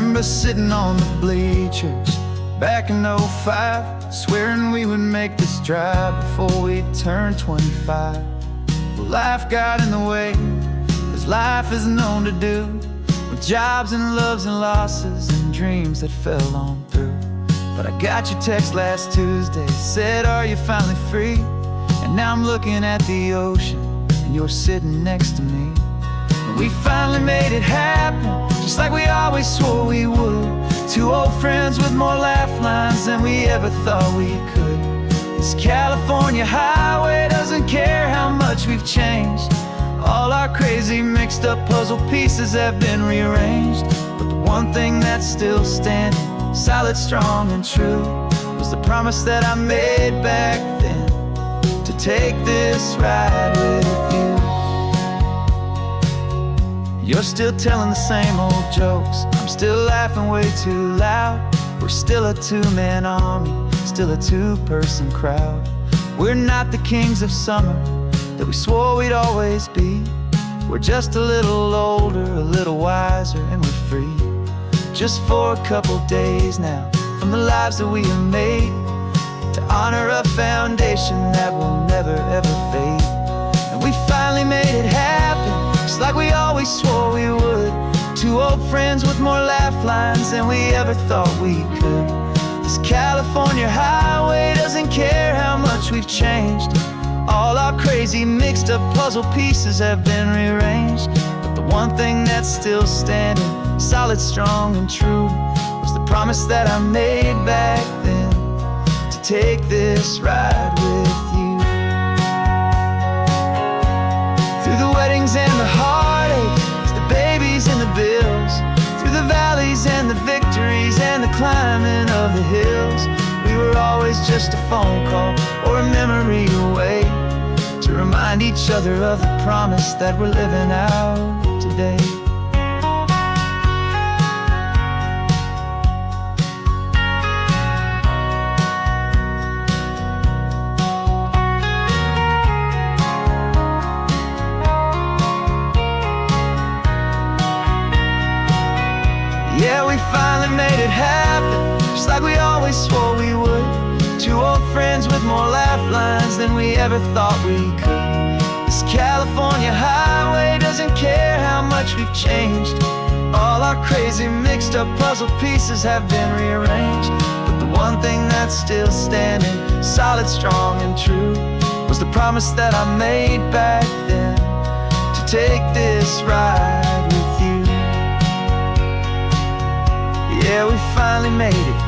remember sitting on the bleachers back in '05, swearing we would make this drive before we turned 25. Well, life got in the way, as life is known to do, with jobs and loves and losses and dreams that fell on through. But I got your text last Tuesday, said, are you finally free? And now I'm looking at the ocean, and you're sitting next to me. And we finally made it happen, just like we always swore we would. Two old friends with more laugh lines than we ever thought we could. This California highway doesn't care how much we've changed. All our crazy mixed up puzzle pieces have been rearranged. But the one thing that's still standing, solid, strong, and true, was the promise that I made back then, to take this ride with you. You're still telling the same old jokes, I'm still laughing way too loud. We're still a two-man army, still a two-person crowd. We're not the kings of summer that we swore we'd always be. We're just a little older, a little wiser, and we're free. Just for a couple days now, from the lives that we have made, to honor a foundation that will never ever fade. And we finally made it happen, just like we always swore we would. Two old friends with more laugh lines than we ever thought we could. This California highway doesn't care how much we've changed. All our crazy mixed up puzzle pieces have been rearranged. But the one thing that's still standing, solid, strong, and true, was the promise that I made back then, to take this ride with you. Through the weddings and the heartaches, the babies and the bills, through the valleys and the victories and the climbing of the hills, we were always just a phone call or a memory away, to remind each other of the promise that we're living out today. Yeah, we finally made it happen, just like we always swore we would. Two old friends with more laugh lines than we ever thought we could. This California highway doesn't care how much we've changed. All our crazy mixed up puzzle pieces have been rearranged. But the one thing that's still standing, solid, strong, and true, was the promise that I made back then, to take this ride with you. Yeah, we finally made it,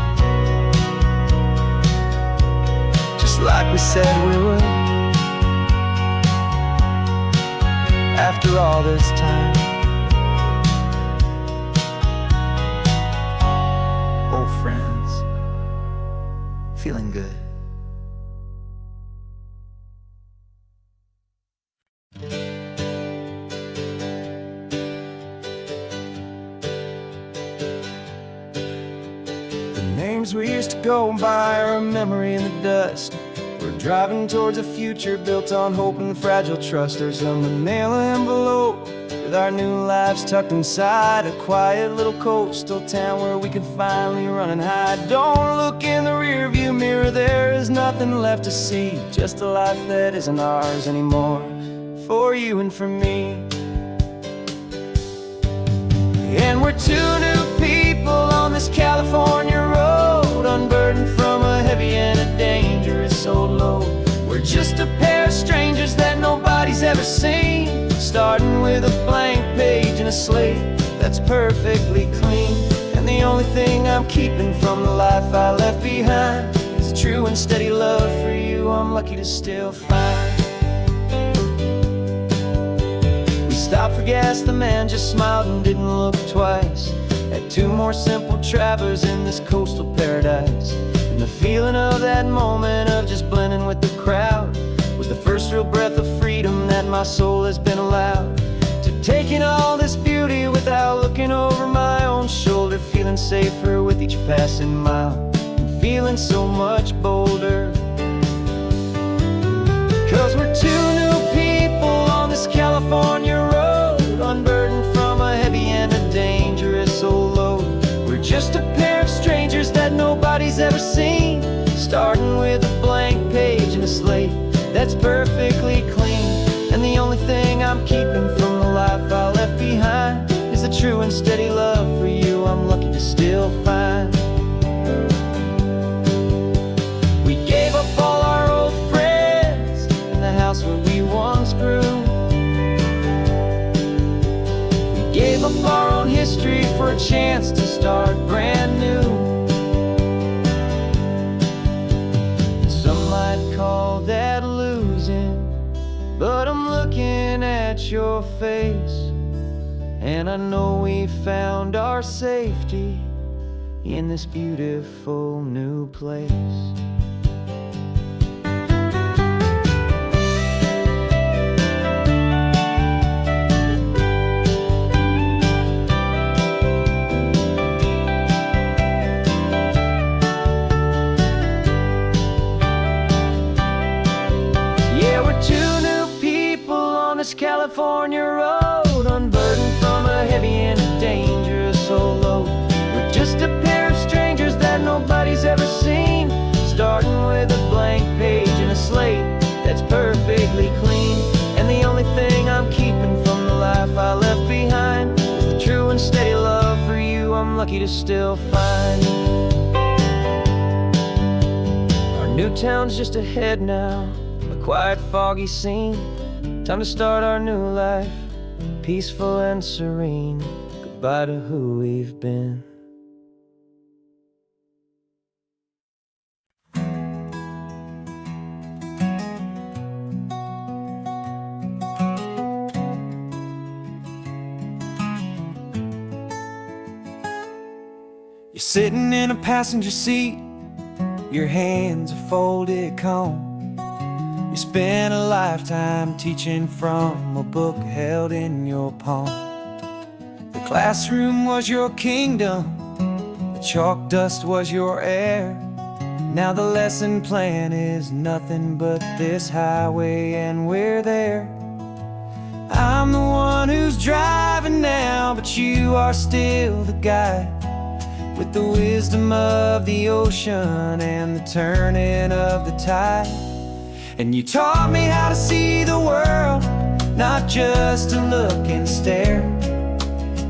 just like we said we would. After all this time, old friends, feeling good. Names we used to go by are a memory in the dust. We're driving towards a future built on hope and fragile trust. There's a manila envelope with our new lives tucked inside, a quiet little coastal town where we can finally run and hide. Don't look in the rearview mirror, there is nothing left to see, just a life that isn't ours anymore, for you and for me. And we're two new people on this California road, unburdened from a heavy and a dangerous old load. We're just a pair of strangers that nobody's ever seen, starting with a blank page and a slate that's perfectly clean. And the only thing I'm keeping from the life I left behind is a true and steady love for you I'm lucky to still find. We stopped for gas, the man just smiled and didn't look twice. Had two more simple travelers in this coastal paradise. And the feeling of that moment of just blending with the crowd was the first real breath of freedom that my soul has been allowed to take in all this beauty without looking over my own shoulder, feeling safer with each passing mile and feeling so much bolder. 'Cause we're two new people on this California road, unburdened from a heavy and a dangerous old load. We're steady love for you I'm lucky to still find. We gave up all our old friends in the house where we once grew. We gave up our own history for a chance to start brand new. Some might call that losing, but I'm looking at your face, and I know we found our safety in this beautiful new place. Yeah, we're two new people on this California road, unburdened from a heavy and dangerous old load. We're just a pair of strangers that nobody's ever seen, starting with a blank page and a slate that's perfectly clean. And the only thing I'm keeping from the life I left behind is the true and steady love for you I'm lucky to still find. Our new town's just ahead now, a quiet, foggy scene. Time to start our new life, peaceful and serene. Goodbye to who we've been. You're sitting in a passenger seat, your hands are folded calm. You spent a lifetime teaching from a book held in your palm. The classroom was your kingdom, the chalk dust was your air. Now the lesson plan is nothing but this highway and we're there. I'm the one who's driving now, but you are still the guide, with the wisdom of the ocean and the turning of the tide. And you taught me how to see the world, not just to look and stare.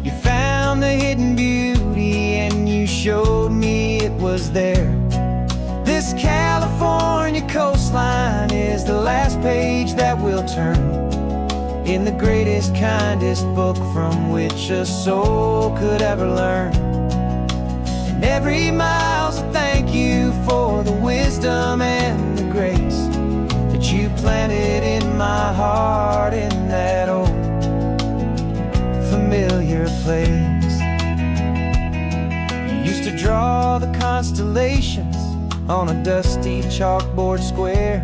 You found the hidden beauty and you showed me it was there. This California coastline is the last page that we'll turn in the greatest, kindest book from which a soul could ever learn. And every mile's a thank you for the wisdom and the grace that you planted in my heart in that old familiar place. You used to draw the constellations on a dusty chalkboard square.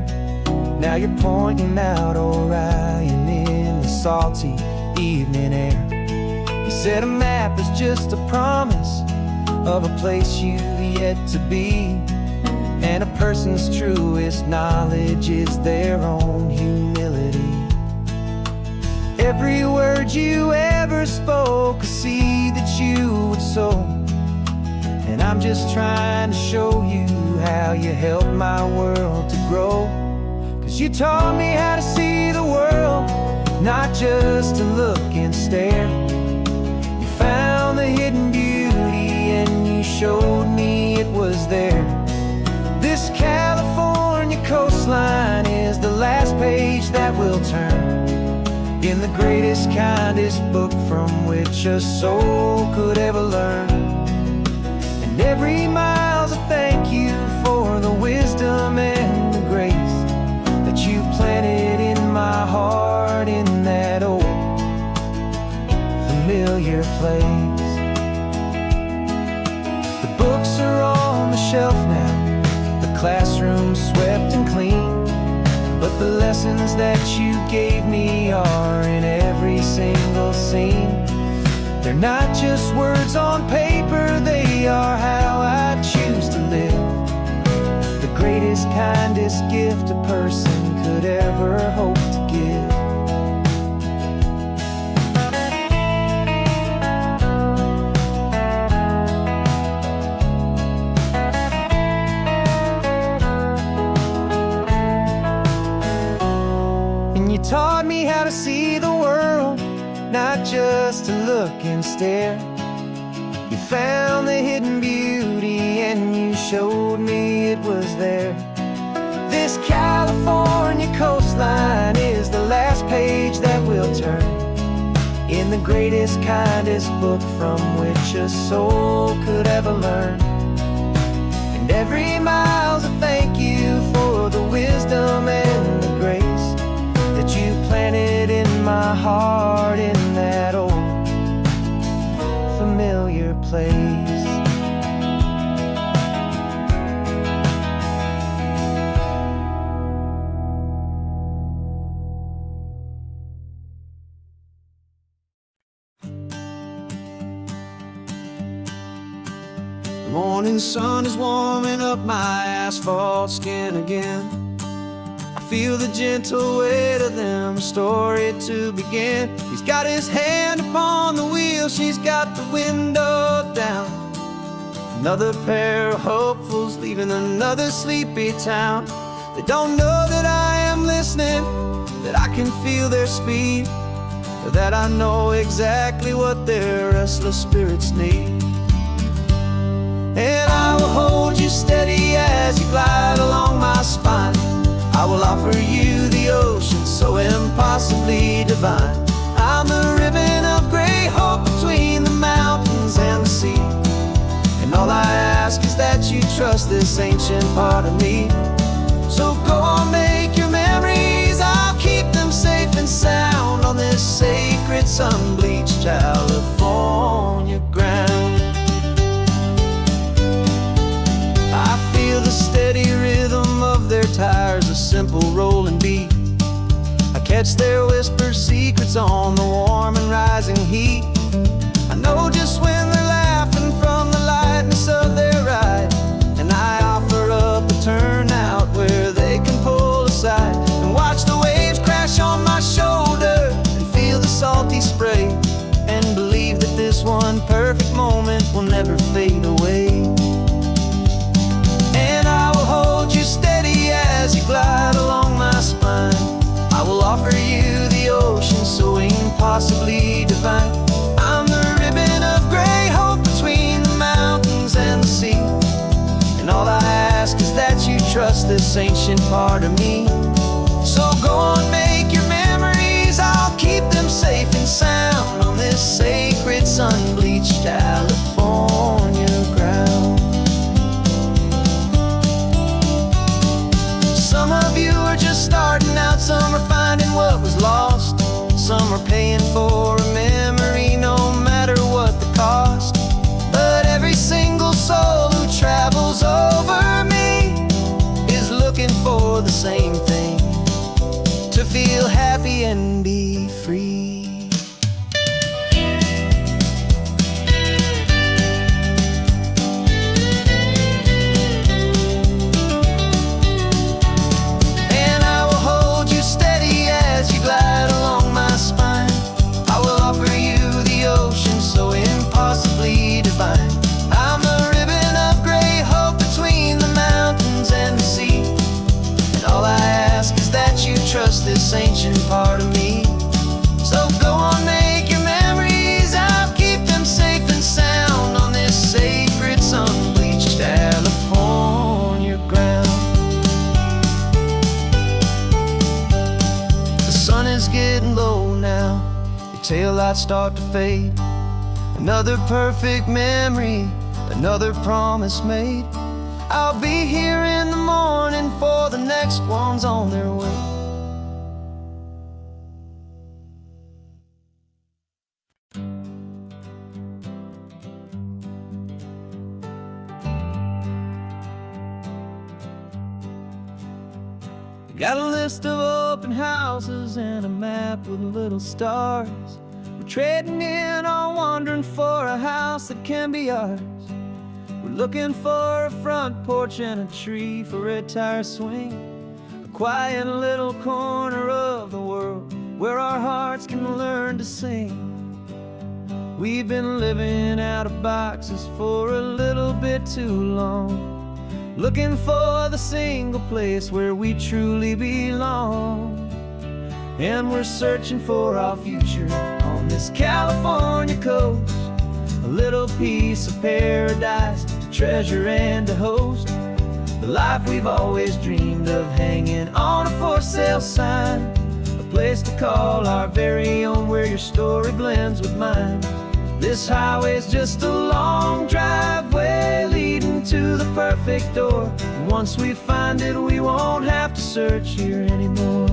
Now you're pointing out Orion in the salty evening air. You said a map is just a promise of a place you've yet to be, and a person's truest knowledge is their own humility. Every word you ever spoke, a seed that you would sow, and I'm just trying to show you how you helped my world to grow. 'Cause you taught me how to see the world, not just to look and stare. You found the hidden beauty and you showed me it was there. This California coastline is the last page that we'll turn in the greatest, kindest book from which a soul could ever learn. And every mile's a thank you for the wisdom and the grace that you planted in my heart in that old familiar place. The books are on the shelf now, the classroom swept and clean, but the lessons that you gave me are in every single scene. They're not just words on paper, they are how I choose to live. The greatest, kindest gift a person could ever hope to give. And you taught me how to see the world, not just to look and stare. You found the hidden beauty and you showed me it was there. This California coastline is the last page that we'll turn in the greatest, kindest book from which a soul could ever learn. And every mile's a thank you for the wisdom and the grace that you planted in my heart in that old familiar place. The morning sun is warming up my asphalt skin again. I feel the gentle weight of them, a story to begin. He's got his hand upon the wheel, she's got the window down. Another pair of hopefuls leaving another sleepy town. They don't know that I am listening, that I can feel their speed, or that I know exactly what their restless spirits need. And I will hold you steady as you glide along my spine. I will offer you the ocean so impossibly divine. I'm the ribbon of gray hope between the mountains and the sea. And all I ask is that you trust this ancient part of me. So go on, make your memories, I'll keep them safe and sound on this sacred sun-bleached California ground. I feel the steady rhythm of their tires, a simple rolling beat. I catch their whispered secrets on the warm and rising heat. I know just when they're laughing from the lightness of their ride, and I offer up a turnout where they can pull aside and watch the waves crash on my shoulder and feel the salty spray, and believe that this one perfect moment will never fade away. And I will hold you steady as you glide along my spine. I will offer you the ocean so impossibly divine. I'm the ribbon of gray hope between the mountains and the sea. And all I ask is that you trust this ancient part of me. So go on, make your memories, I'll keep them safe and sound on this sacred sun-bleached California ground. Some of you are just starting out, some are finding what was lost, some are paying for a memory no matter what the cost. But every single soul who travels over me is looking for the same thing, to feel happy and be free. Glide along my spine. I will offer you the ocean so impossibly divine. I'm the ribbon of gray hope between the mountains and the sea. And all I ask is that you trust this ancient part of me. So go on, make your memories, I'll keep them safe and sound on this sacred sun-bleached California ground. Sun is getting low now, your taillights start to fade. Another perfect memory, another promise made. I'll be here in the morning for the next ones on their way. Got a list of open houses and a map with little stars. We're trading in or wandering for a house that can be ours. We're looking for a front porch and a tree for a tire swing, a quiet little corner of the world where our hearts can learn to sing. We've been living out of boxes for a little bit too long, looking for the single place where we truly belong. And we're searching for our future on this California coast, a little piece of paradise, a treasure and a host. The life we've always dreamed of, hanging on a for sale sign, a place to call our very own, where your story blends with mine. This highway's just a long driveway leading to the perfect door. And once we find it, we won't have to search here anymore.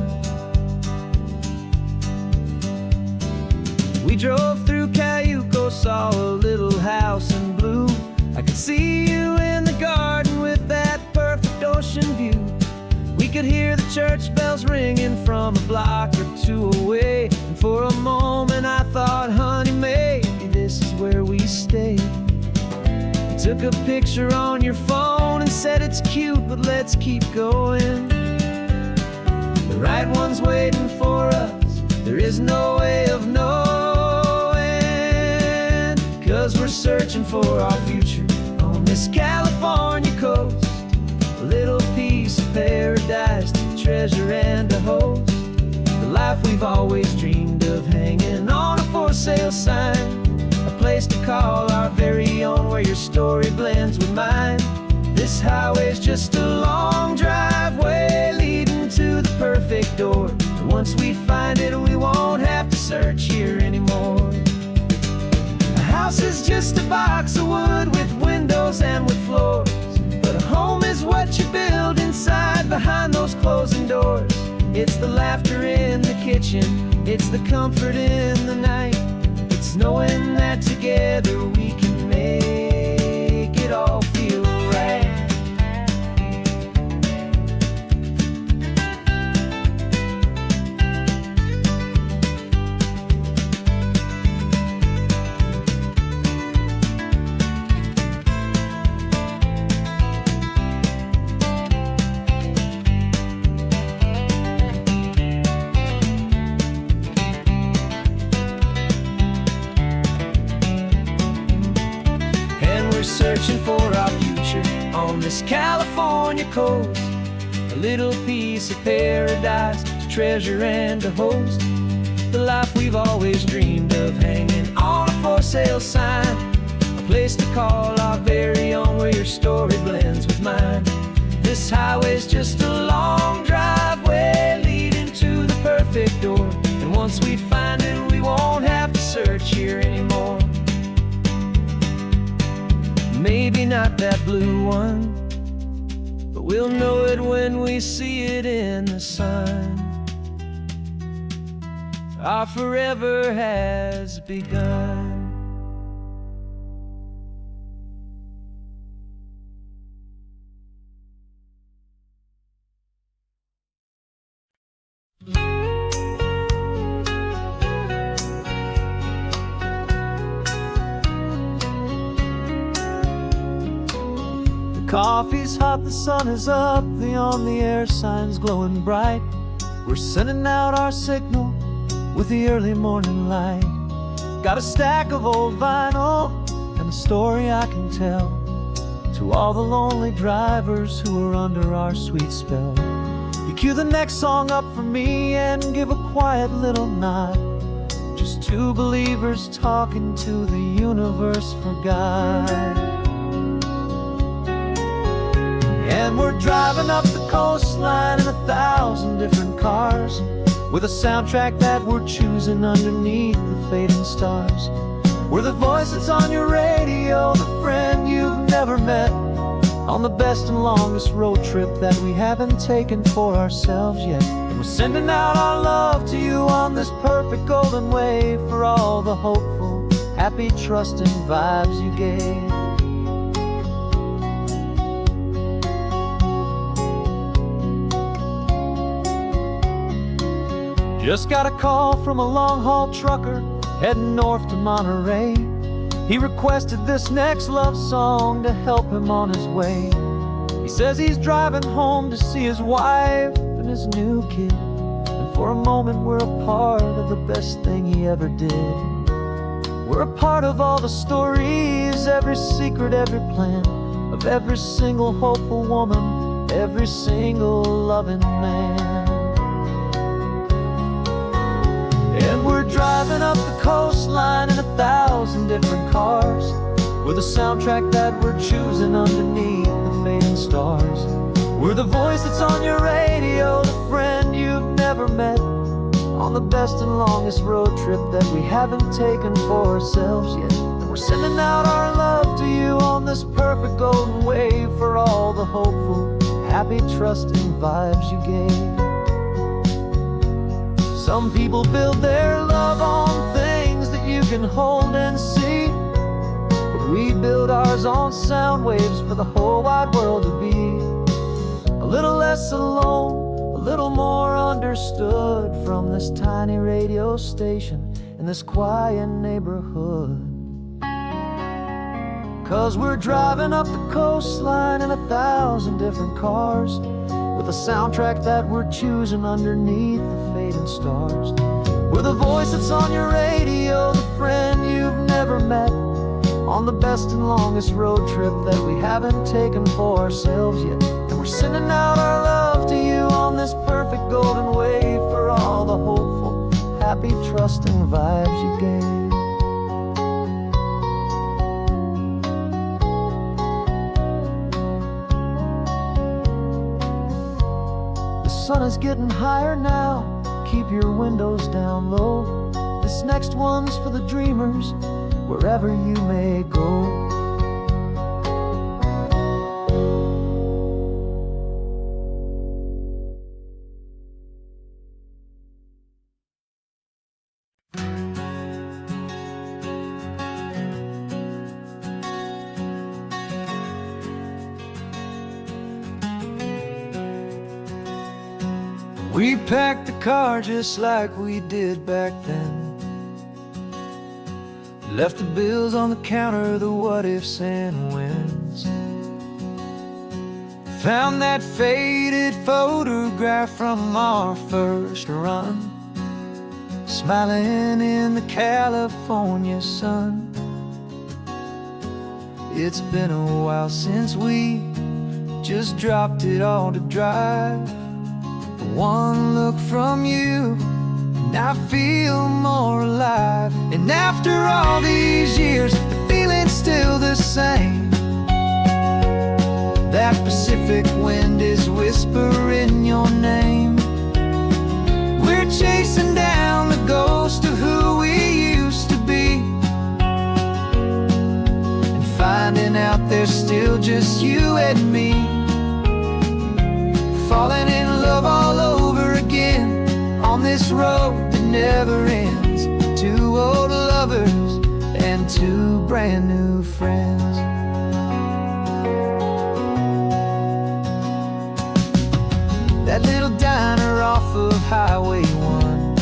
We drove through Cayuco, saw a little house in blue. I could see you in the garden with that perfect ocean view. We could hear the church bells ringing from a block or two away. And for a moment I thought, honey, maybe this is where we stay. You took a picture on your phone and said it's cute, but let's keep going. The right one's waiting for us, there is no way of knowing, 'cause we're searching for our future on this California coast. A little piece of paradise, a treasure and a host. The life we've always dreamed of, hanging on a for sale sign, a place to call our very own, where your story blends with mine. This highway's just a long driveway leading to the perfect door. And once we find it, we won't have to search here anymore. A house is just a box of wood with windows and with floors, but a home is what you build inside behind those closing doors. It's the laughter in the kitchen, it's the comfort in the night. It's knowing that together we can make it all feel right. Searching for our future on this California coast. A little piece of paradise, a treasure and a host. The life we've always dreamed of, hanging on a for sale sign, a place to call our very own, where your story blends with mine. This highway's just a long driveway leading to the perfect door. And once we find it, we won't have to search here anymore. Maybe not that blue one, but we'll know it when we see it in the sun. Our forever has begun. Coffee's hot, the sun is up, the on the air sign's glowing bright. We're sending out our signal with the early morning light. Got a stack of old vinyl and a story I can tell to all the lonely drivers who are under our sweet spell. You cue the next song up for me and give a quiet little nod. Just two believers talking to the universe for God. And we're driving up the coastline in 1,000 different cars, with a soundtrack that we're choosing underneath the fading stars. We're the voice that's on your radio, the friend you've never met, on the best and longest road trip that we haven't taken for ourselves yet. And we're sending out our love to you on this perfect golden wave, for all the hopeful, happy, trusting vibes you gave. Just got a call from a long-haul trucker heading north to Monterey. He requested this next love song to help him on his way. He says he's driving home to see his wife and his new kid, and for a moment we're a part of the best thing he ever did. We're a part of all the stories, every secret, every plan, of every single hopeful woman, every single loving man. And we're driving up the coastline in 1,000 different cars. We're the soundtrack that we're choosing underneath the fading stars. We're the voice that's on your radio, the friend you've never met, on the best and longest road trip that we haven't taken for ourselves yet. And we're sending out our love to you on this perfect golden wave for all the hopeful, happy, trusting vibes you gave. Some people build their love on things that you can hold and see, but we build ours on sound waves for the whole wide world to be a little less alone, a little more understood from this tiny radio station in this quiet neighborhood. 'Cause we're driving up the coastline in 1,000 different cars, with a soundtrack that we're choosing underneath the fading stars. We're the voice that's on your radio, the friend you've never met, on the best and longest road trip that we haven't taken for ourselves yet. And we're sending out our love to you on this perfect golden wave for all the hopeful, happy, trusting vibes you gave. The sun is getting higher now, keep your windows down low. This next one's for the dreamers, wherever you may go. We packed the car just like we did back then, left the bills on the counter, the what ifs and whens. Found that faded photograph from our first run, smiling in the California sun. It's been a while since we just dropped it all to drive. One look from you and I feel more alive. And after all these years, the feeling's still the same. That Pacific wind is whispering your name. We're chasing down the ghost of who we used to be, and finding out there's still just you and me. Falling in love all over again on this road that never ends. Two old lovers and two brand new friends. That little diner off of Highway 1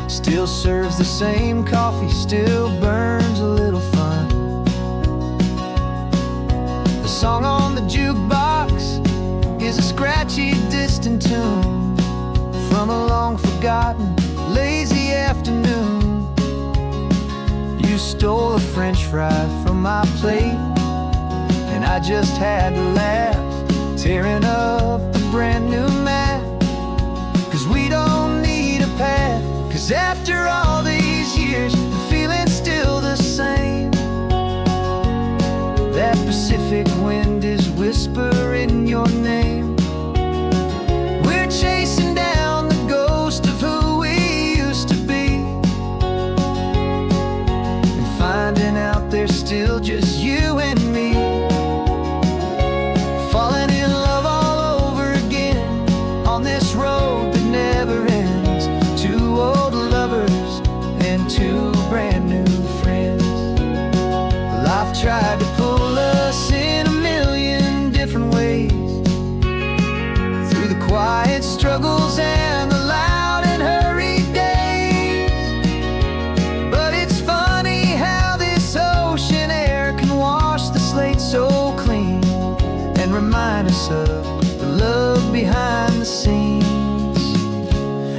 still serves the same coffee, still burns a little fun. The song on the jukebox is a scratchy, distant tune from a long-forgotten, lazy afternoon. You stole a French fry from my plate, and I just had to laugh, tearing up the brand new map. 'Cause we don't need a path, 'cause after all these years, the feeling's still the same. That Pacific wind is whispering your name. We're chasing down the ghost of who we used to be, and finding out there's still just you and me. Falling in love all over again on this road that never ends. Two old lovers and two brand new friends. Life tried to pull us in a million different ways, through the quiet struggles and the loud and hurried days. But it's funny how this ocean air can wash the slate so clean, and remind us of the love behind the scenes.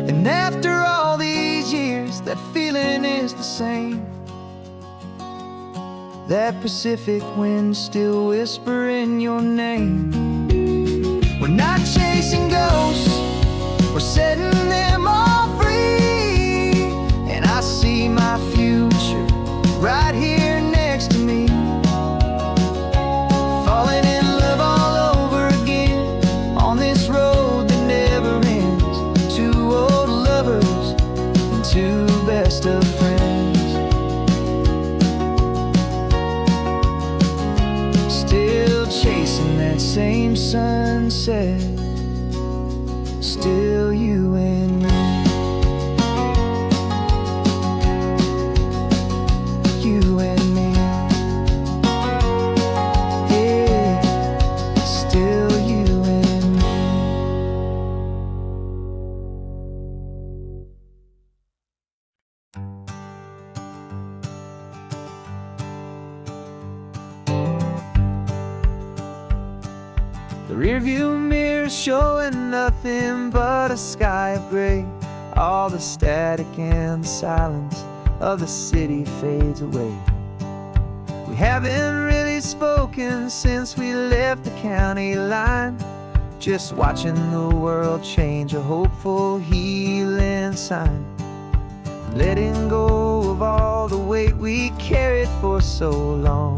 And after all these years, that feeling is the same. That Pacific wind still whispering your name. We're not chasing ghosts, we're setting them all free. And I see my future chasing that same sunset, still you and me. You and me. Yeah, still you and me. The rearview mirror showing nothing but a sky of gray. All the static and the silence of the city fades away. We haven't really spoken since we left the county line, just watching the world change, a hopeful healing sign. Letting go of all the weight we carried for so long,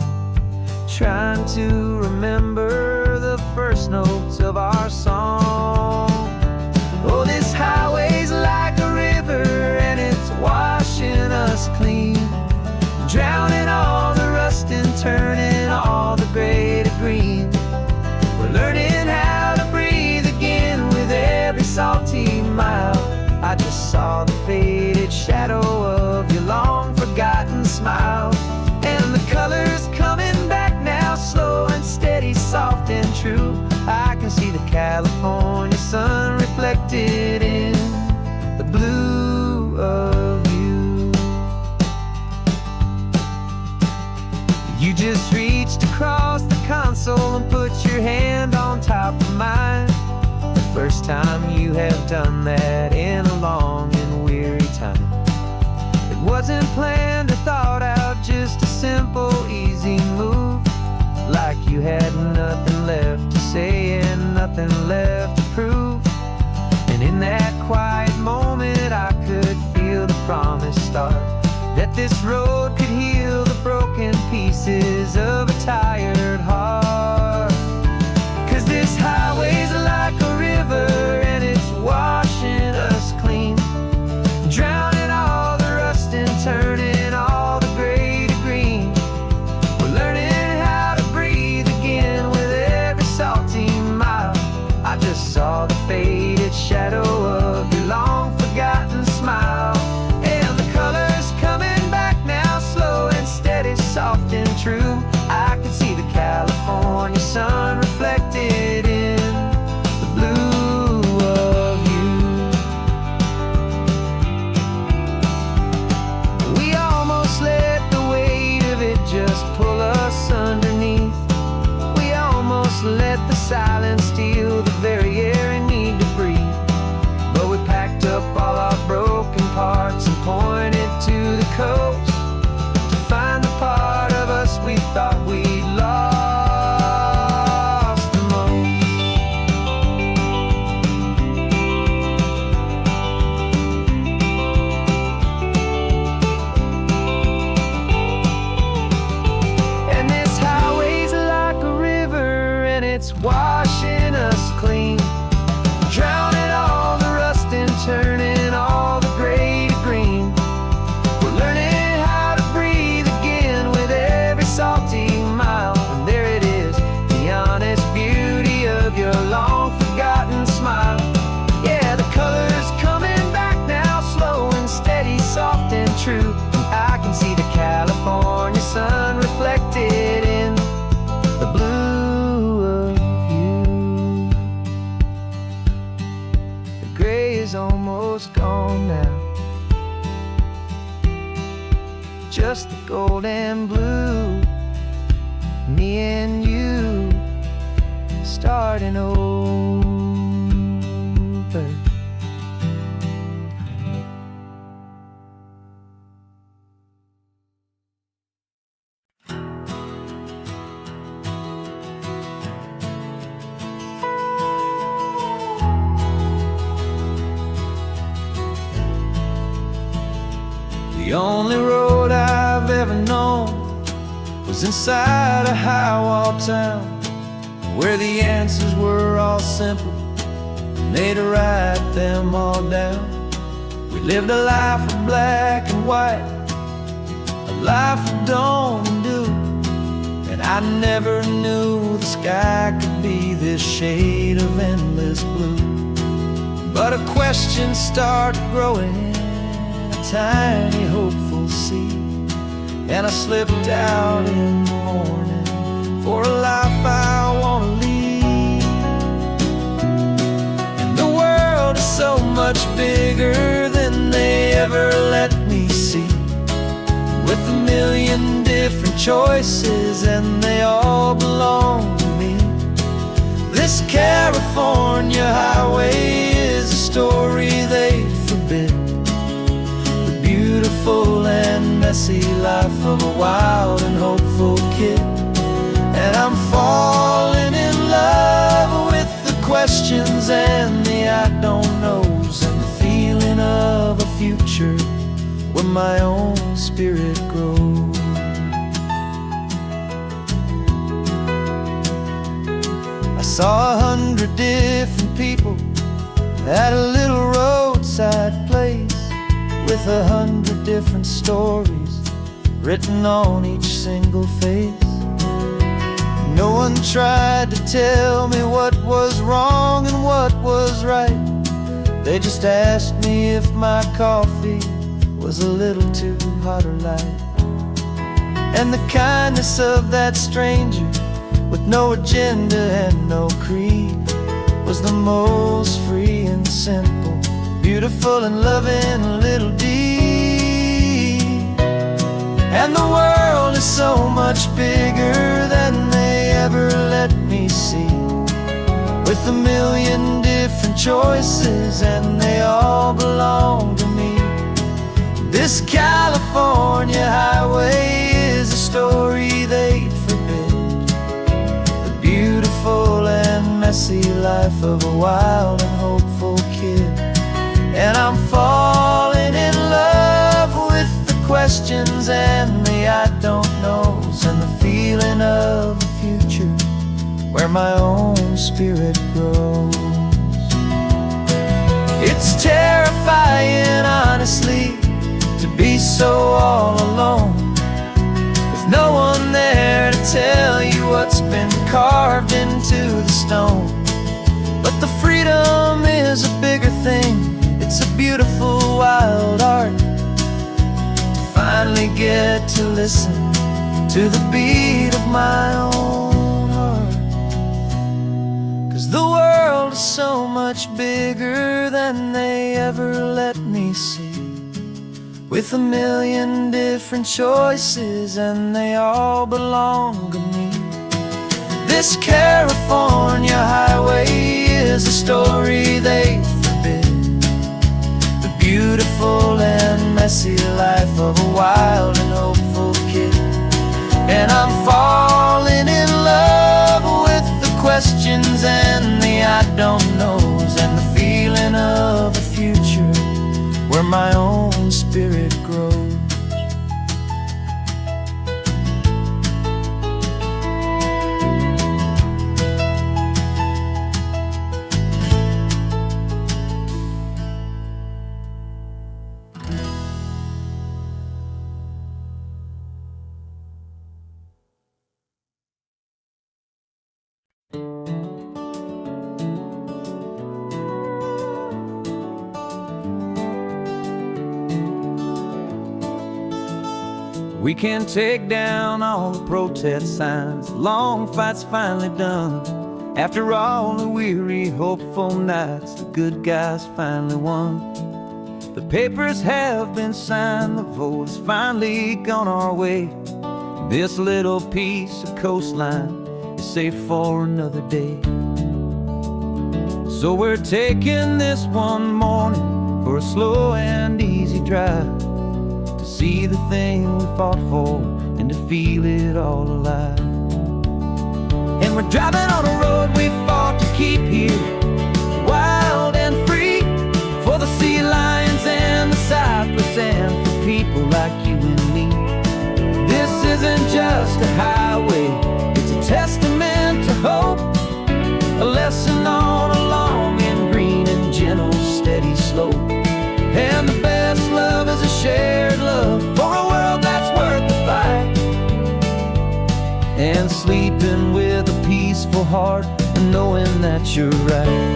trying to remember the first notes of our song. Oh, this highway's like a river and it's washing us clean, drowning all the rust and turning all the gray to green. We're learning how to breathe again with every salty mile. I just saw the faded shadow of your long forgotten smile, and the colors coming back now, slow and steady, soft and true. I can see the California sun reflected in the blue of you. You just reached across the console and put your hand on top of mine. The first time you have done that in a long and weary time. It wasn't planned or thought out, just a simple, easy move. Like you had nothing left to say and nothing left to prove. And in that quiet moment I could feel the promise start, that this road could heal the broken pieces of a tired heart. 'Cause this highway's like a river and it's washing us clean, drowning all the rust and turning all the gray to green. We're learning how to breathe again with every salty mile. I just saw the faded shadow of your long forgotten smile, and the colors coming back now, slow and steady, soft and true. I can see the California sun reflected in the blue of you. We almost let the weight of it just pull us underneath. We almost let the silence steal the very air we need to breathe. But we packed up all our broken parts and pointed to the coast to find the part of us we thought we'd lost the most. And this highway's like a river and it's washing us clean, drowning all the rust and turning all the gray to green. We're learning how to breathe again with every salty mile. And there it is, the honest beauty of your long forgotten smile. Yeah, the colors coming back now, slow and steady, soft and true. I can see the California sun reflected in the blue of you. The gray is almost gone now, just the gold and blue. Me and you starting over. The only road I've ever known was inside a high-wall town, where the answers were all simple and they'd write them all down. We lived a life of black and white, a life of don't and do, and I never knew the sky could be this shade of endless blue. But a question started growing in a tiny hopeful seed, and I slipped out in the morning for a life I want to lead. And the world is so much bigger than they ever let me see, with a million different choices and they all belong to me. This California highway is a story they forbid, the beautiful and messy life of a wild and hopeful kid. And I'm falling in love with the questions and the I don't knows, and the feeling of a future where my own spirit grows. I saw 100 different people at a little roadside place, with 100 different stories written on each single face. No one tried to tell me what was wrong and what was right. They just asked me if my coffee was a little too hot or light. And the kindness of that stranger, with no agenda and no creed, was the most free and simple, beautiful and loving little deed. And the world is so much bigger than they ever let me see, with a million different choices and they all belong to me. This California highway is a story they'd forbid, the beautiful and messy life of a wild and hopeful kid. And I'm falling in love with the questions and the I don't knows, and the feeling of a future where my own spirit grows. It's terrifying, honestly, to be so all alone, with no one there to tell you what's been carved into the stone. But the freedom is a bigger thing, it's a beautiful wild art, to finally get to listen to the beat of my own heart. 'Cause the world is so much bigger than they ever let me see, with a million different choices and they all belong to me. This California highway is a story they forbid, the beautiful and messy life of a wild and hopeful kid. And I'm falling in love with the questions and the I don't knows, and the feeling of a future where my own spirit grows. We can take down all the protest signs, long fight's finally done. After all the weary, hopeful nights, the good guys finally won. The papers have been signed, the vote has finally gone our way. This little piece of coastline is safe for another day. So we're taking this one morning for a slow and easy drive, to see the thing we fought for and to feel it all alive. And we're driving on a road we fought to keep here, wild and free, for the sea lions and the cypress and for people like you and me. This isn't just a highway, it's a testament to hope, a lesson on a long and green and gentle steady slope. And the best love is a shared love for a world that's worth the fight. And and sleeping with a peaceful heart and knowing that you're right.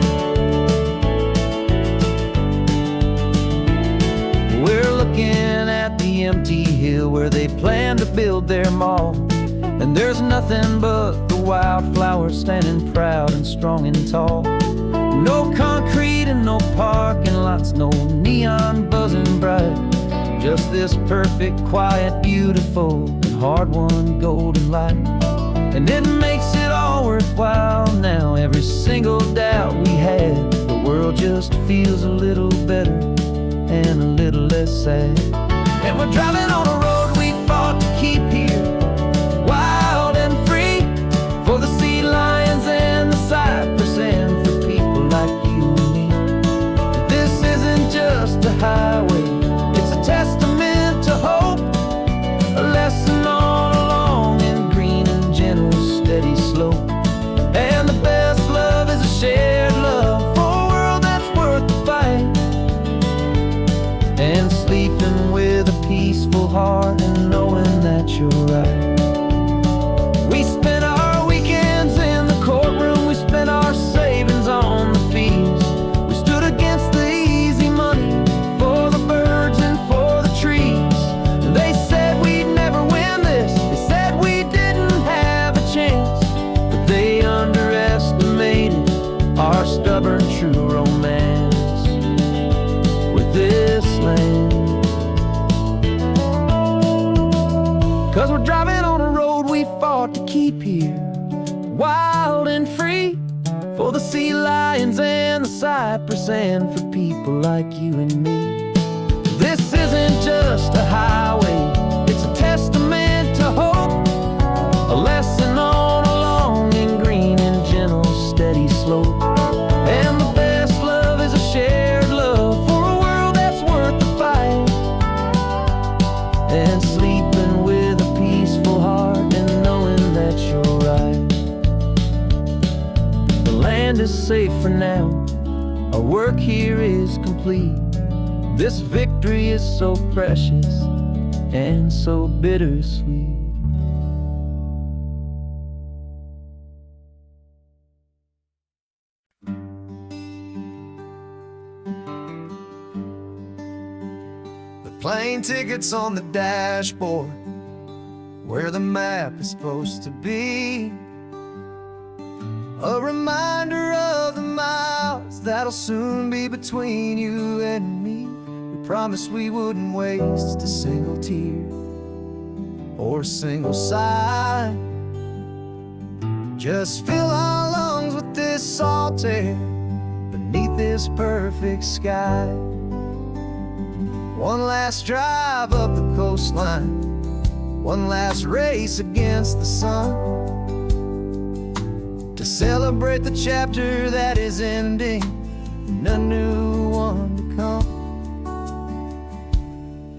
We're looking at the empty hill where they plan to build their mall, and there's nothing but the wildflowers standing proud and strong and tall. No concrete and no parking lots, no neon buzzing bright, just this perfect, quiet, beautiful, and hard-won golden light. And it makes it all worthwhile now. Every single doubt we had, the world just feels a little better and a little less sad. And we're driving on a road we fought to keep here, wild and free, for the sea lions and the cypress and for people like you and me. This isn't just a highway, it's a testament to hope, a lesson all along in green and gentle, steady slope. And the best love is a shared love for a world that's worth the fight, and sleeping with a peaceful heart and knowing that you're right. We spent our weekends in the courtroom, we spent our savings on the fees. We stood against the easy money for the birds and for the trees. And they said we'd never win this, they said we didn't have a chance, but they underestimated our stubborn true romance with this land. 'Cause we're driving on a road we fought to keep here, wild and free, for the sea lions and the cypress and for people like you and me. This isn't just a highway, it's a testament to hope, a lesson all along in green and gentle, steady slope. And the best love is a shared love for a world that's worth the fight, and sleeping with a peaceful heart and knowing that you're right. The land is safe for now, our work here is complete. This victory is so precious and so bittersweet. Plane tickets on the dashboard, where the map is supposed to be. A reminder of the miles that'll soon be between you and me. We promised we wouldn't waste a single tear or a single sigh. Just fill our lungs with this salt air beneath this perfect sky. One last drive up the coastline, one last race against the sun, to celebrate the chapter that is ending and a new one to come.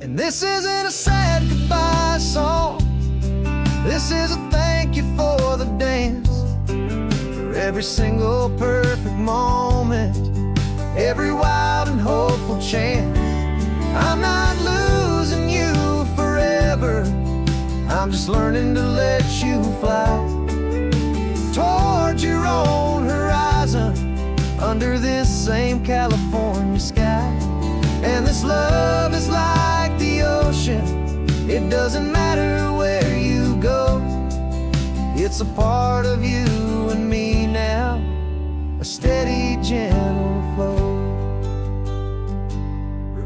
And this isn't a sad goodbye song, this is a thank you for the dance, for every single perfect moment, every wild and hopeful chance. I'm not losing you forever, I'm just learning to let you fly towards your own horizon, under this same California sky. And this love is like the ocean, it doesn't matter where you go, it's a part of you and me now, a steady, gentle flow.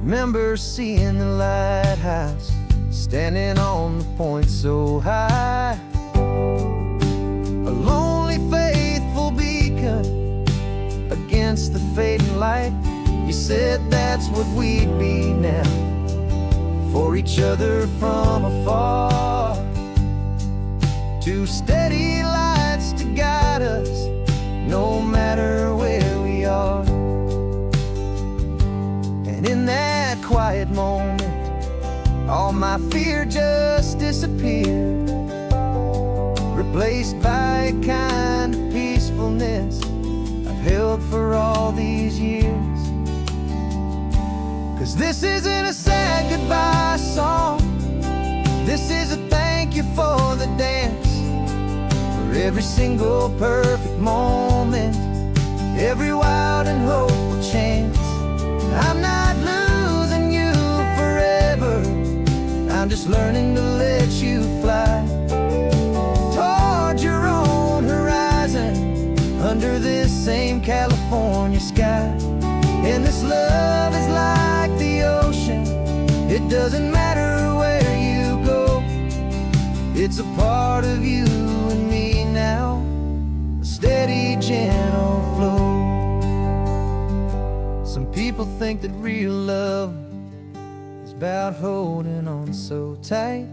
Remember seeing the lighthouse, standing on the point so high, a lonely, faithful beacon against the fading light. You said that's what we'd be now, for each other from afar. Two steady lights to guide us, no matter where we are. And in that quiet moment, all my fear just disappeared, replaced by a kind of peacefulness I've held for all these years. 'Cause this isn't a sad goodbye song, this is a thank you for the dance, every single perfect moment, every wild and hopeful chance. I'm not losing you forever, I'm just learning to let you fly toward your own horizon, under this same California sky. And this love is like the ocean, it doesn't matter where you go, it's a part of you and me now, a steady, gentle flow. Some people think that real love is about holding on so tight.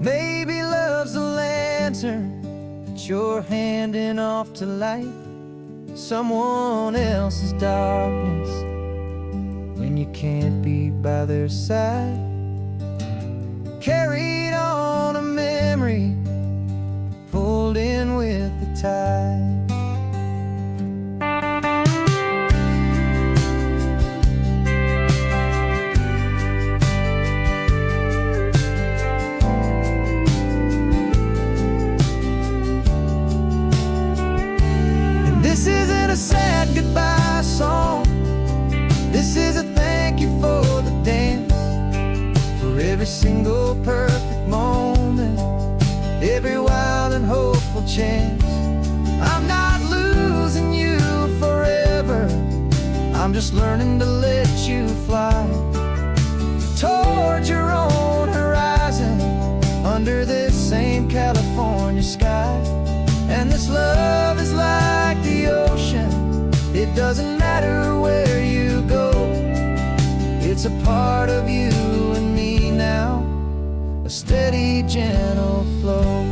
Maybe love's a lantern that you're handing off to light someone else's darkness when you can't be by their side. Carried on a memory, pulled in with the tide. This isn't a sad goodbye song, this is a thank you for the dance, for every single perfect moment, every wild and hopeful chance. I'm not losing you forever, I'm just learning to let you fly toward your own horizon, under this same California sky. And this love is like the ocean, it doesn't matter where you go, it's a part of you and me now, a steady, gentle flow.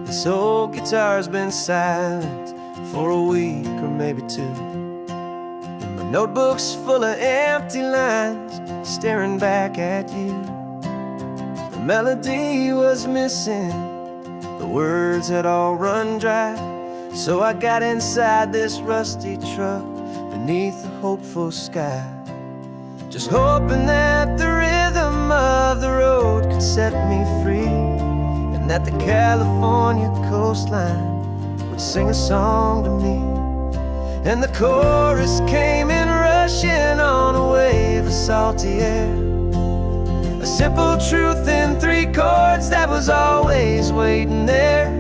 This old guitar's been silent for a week or maybe two, and my notebook's full of empty lines staring back at you. The melody was missing, the words had all run dry, so I got inside this rusty truck beneath a hopeful sky, just hoping that the rhythm of the road could set me free, that the California coastline would sing a song to me. And the chorus came in rushing on a wave of salty air, a simple truth in 3 chords that was always waiting there.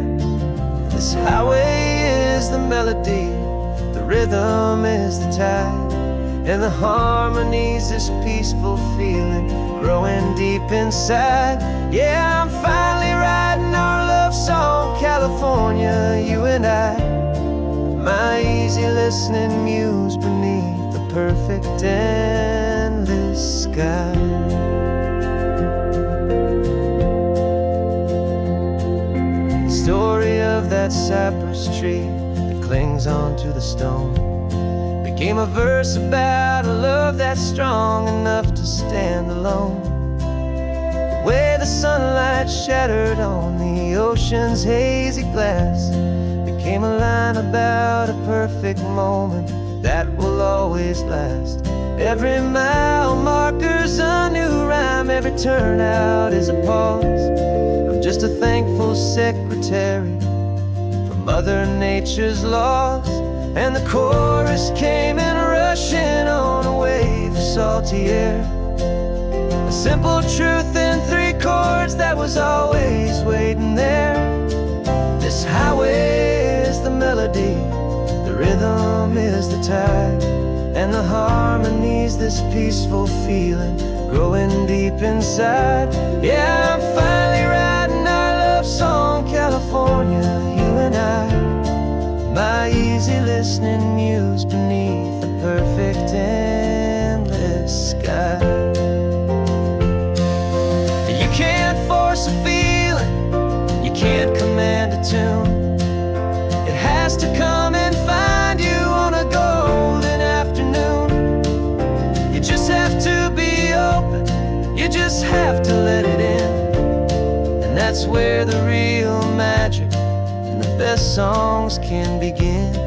This highway is the melody, the rhythm is the tide, and the harmony's this peaceful feeling growing deep inside. Yeah, I'm finally writing our love song, California, you and I, my easy listening muse beneath the perfect endless sky. The story of that cypress tree that clings onto the stone became a verse about a love that's strong enough to stand alone. The way the sunlight shattered on the ocean's hazy glass became a line about a perfect moment that will always last. Every mile marker's a new rhyme, every turnout is a pause. I'm just a thankful secretary for Mother Nature's laws. And the chorus came in rushing on a wave of salty air, a simple truth in 3 chords that was always waiting there. This highway is the melody, the rhythm is the tide, and the harmony's this peaceful feeling growing deep inside. Yeah, I'm finally writing our love song, California, you and I, my easy listening muse beneath the perfect endless sky. You can't force a feeling, you can't command a tune, it has to come and find you on a golden afternoon. You just have to be open, you just have to let it in. where the real magic and the best songs can begin.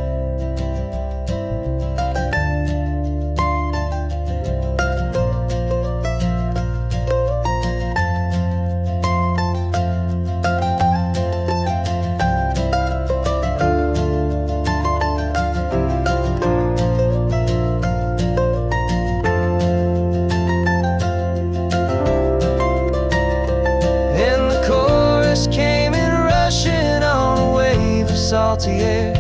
Salty air,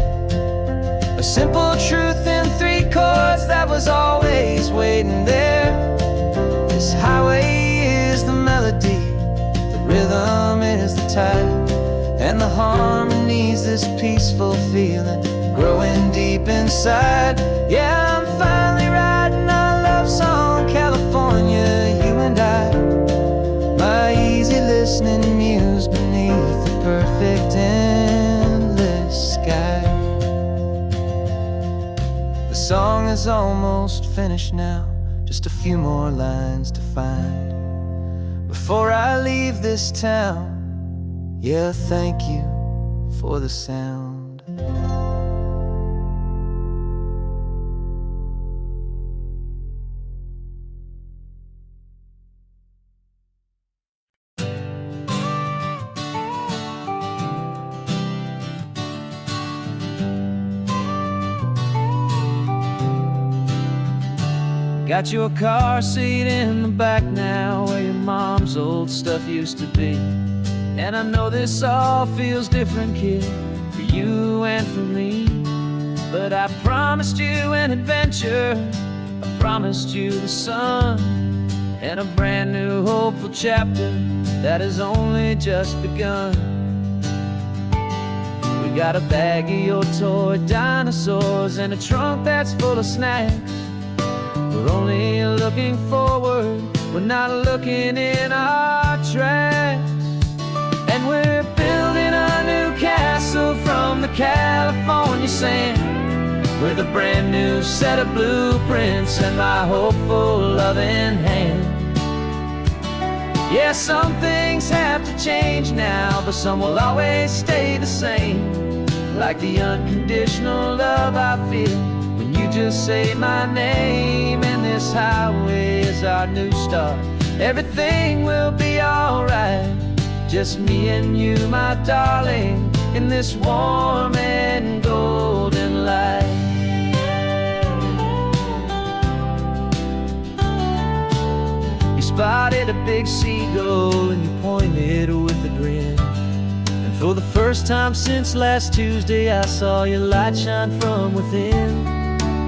a simple truth in 3 chords that was always waiting there. This highway is the melody, the rhythm is the tide, and the harmony's this peaceful feeling growing deep inside. Yeah, I'm finally writing our love song, California, you and I. My easy listening muse beneath the perfect sky. The song is almost finished now, just a few more lines to find before I leave this town. Yeah, thank you for the sound. Got your car seat in the back now, where your mom's old stuff used to be. And I know this all feels different, kid, for you and for me. But I promised you an adventure, I promised you the sun, and a brand new hopeful chapter that has only just begun. We got a bag of your toy dinosaurs and a trunk that's full of snacks. We're only looking forward, we're not looking in our tracks. And we're building a new castle from the California sand, with a brand new set of blueprints and my hopeful loving hand. Yeah, some things have to change now, but some will always stay the same. Like the unconditional love I feel when you just say my name. And this highway is our new start, everything will be alright. Just me and you, my darling, in this warm and golden light. You spotted a big seagull and you pointed with a grin. And for the first time since last Tuesday, I saw your light shine from within.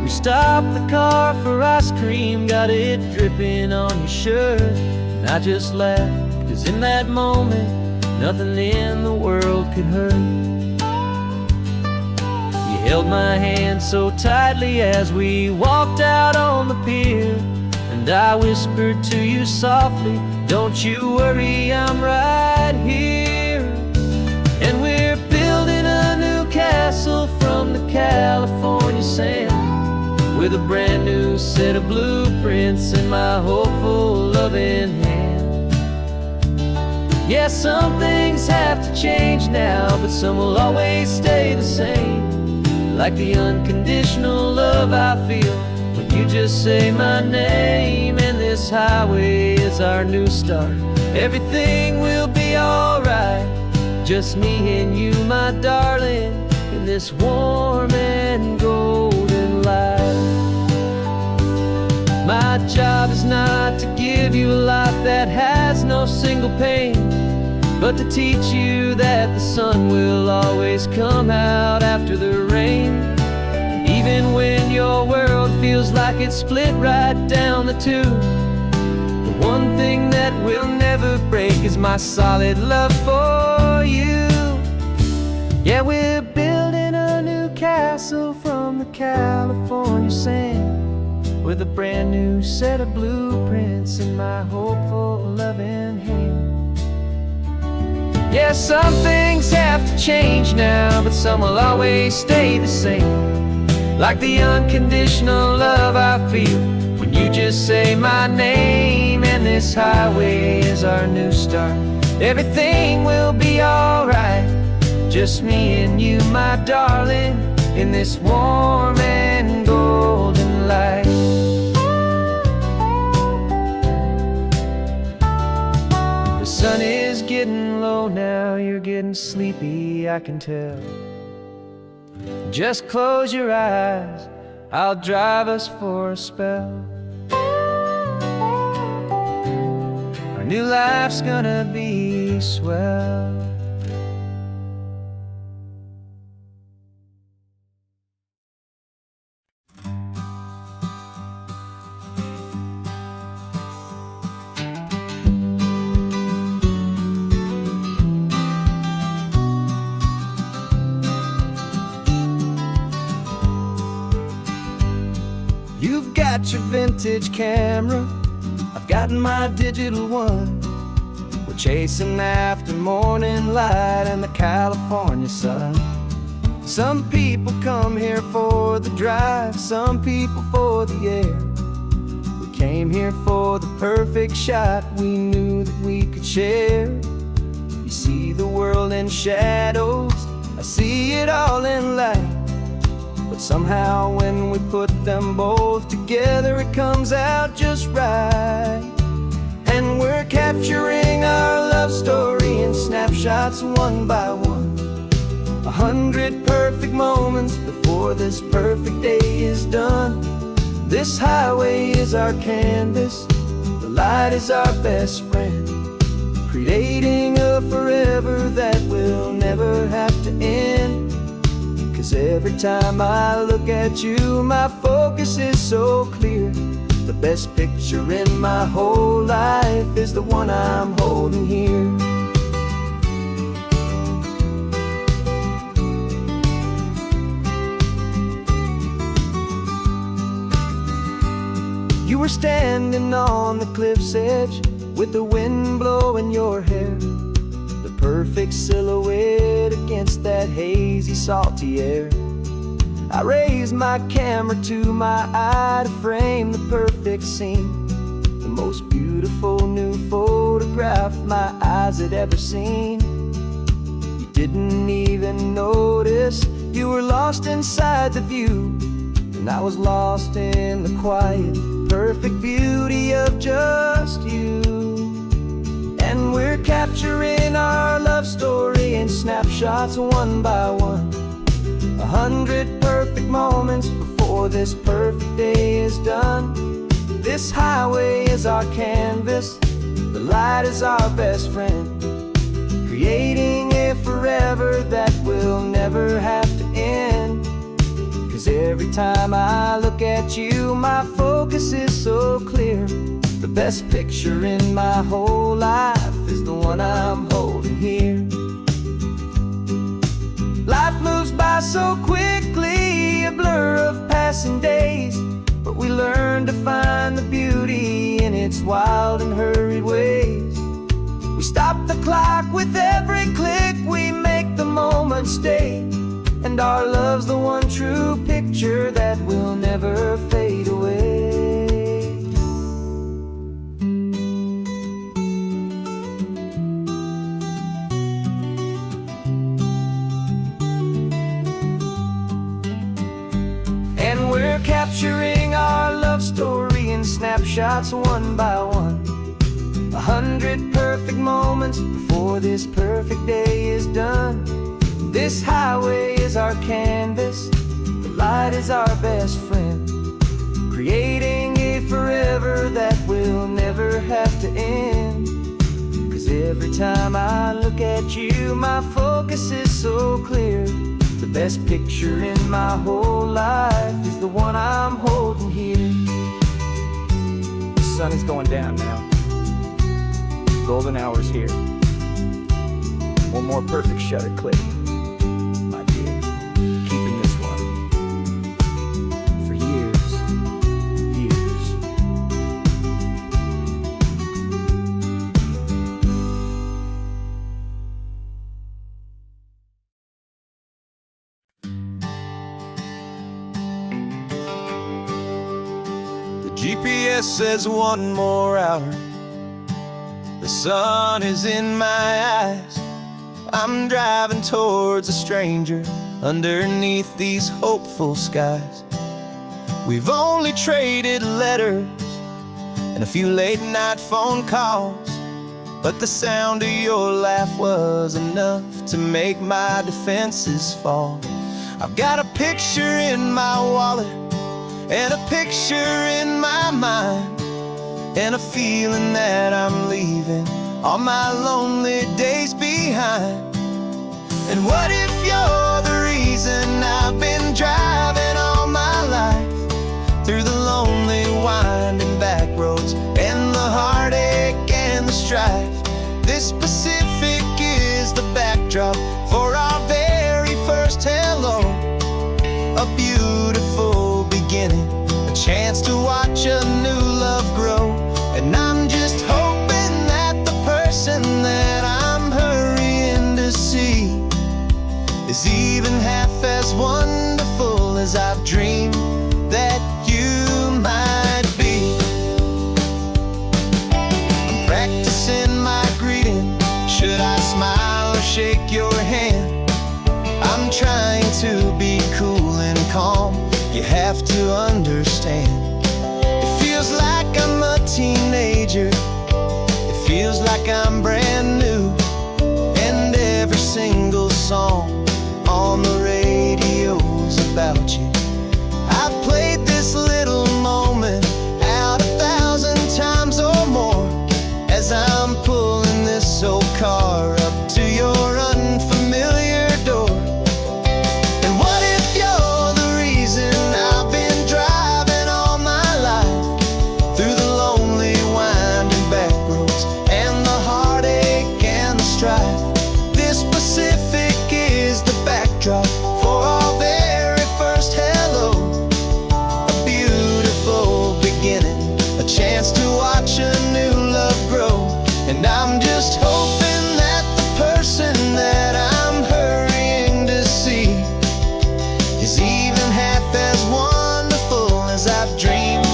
We stopped the car for ice cream, got it dripping on your shirt. And I just laughed, 'cause in that moment, nothing in the world could hurt. You held my hand so tightly as we walked out on the pier, and I whispered to you softly, don't you worry, I'm right here. And we're building a new castle from the California sand, with a brand new set of blueprints in my hopeful loving hand. Yeah, some things have to change now, but some will always stay the same. Like the unconditional love I feel when you just say my name. And this highway is our new start, everything will be alright. Just me and you, my darling, in this warm and golden light. My job is not to give you a life that has no single pain, but to teach you that the sun will always come out after the rain. Even when your world feels like it's split right down the two, the one thing that will never break is my solid love for you. Yeah, we're building a new castle from the California sand, with a brand new set of blueprints in my hopeful loving hand. Yeah, some things have to change now, but some will always stay the same. Like the unconditional love I feel when you just say my name. And this highway is our new start, Everything will be alright, just me and you, my darling, in this warm and golden light. The sun is getting low now, you're getting sleepy, I can tell. Just close your eyes, I'll drive us for a spell. Our new life's gonna be swell. You've got your vintage camera, I've got my digital one. We're chasing after morning light and the California sun. Some people come here for the drive, some people for the air. We came here for the perfect shot we knew that we could share. You see the world in shadows, I see it all in light. But somehow when we put them both together, it comes out just right. And we're capturing our love story in snapshots one by one. 100 perfect moments before this perfect day is done. This highway is our canvas, the light is our best friend, creating a forever that will never have to end. 'Cause every time I look at you, my focus is so clear. The best picture in my whole life is the one I'm holding here. You were standing on the cliff's edge with the wind blowing your hair, the perfect silhouette against that hazy, salty air. I raised my camera to my eye to frame the perfect scene, the most beautiful new photograph my eyes had ever seen. You didn't even notice, you were lost inside the view, and I was lost in the quiet, perfect beauty of just you. And we're capturing our love story in snapshots one by one. 100 perfect moments before this perfect day is done. This highway is our canvas, the light is our best friend, creating a forever that will never have to end. 'Cause every time I look at you, my focus is so clear. The best picture in my whole life is the one I'm holding here. Life moves by so quickly, a blur of passing days, but we learn to find the beauty in its wild and hurried ways. We stop the clock with every click, we make the moment stay, and our love's the one true picture that will never fade away. And we're capturing our love story in snapshots one by one. 100 perfect moments before this perfect day is done. This highway is our canvas, the light is our best friend, creating a forever that will never have to end. 'Cause every time I look at you, my focus is so clear. The best picture in my whole life is the one I'm holding here. The sun is going down now, golden hour's here. One more perfect shutter click, my dear, keeping this one for years, years. The GPS says one more hour, The sun is in my eyes. I'm driving towards a stranger underneath these hopeful skies. We've only traded letters and a few late night phone calls, but the sound of your laugh was enough to make my defenses fall. I've got a picture in my wallet and a picture in my mind, and a feeling that I'm leaving all my lonely days behind. And what if you're the reason I've been driving all my life, through the lonely winding back roads and the heartache and the strife? This Pacific is the backdrop for our very first hello. A beautiful beginning, a chance to watch a new love grow. And I'm just hoping that the person that I'm hurrying to see is even half as wonderful as I've dreamed that you might be. I'm practicing my greeting. Should I smile or shake your hand? I'm trying to be cool and calm. You have to understand. It feels like I'm a teenager. It feels like I'm brand new. And every single song on the radio's about you. I've played this little moment out 1,000 times or more, as I'm pulling this old car up to your unfamiliar door. And what if you're the reason I've been driving all my life, through the lonely winding back roads and the heartache and the strife? This Pacific is the backdrop for our very first hello. A beautiful beginning, a chance to watch a new love grow. And I'm just hoping that the person that I'm hurrying to see is even half as wonderful as I've dreamed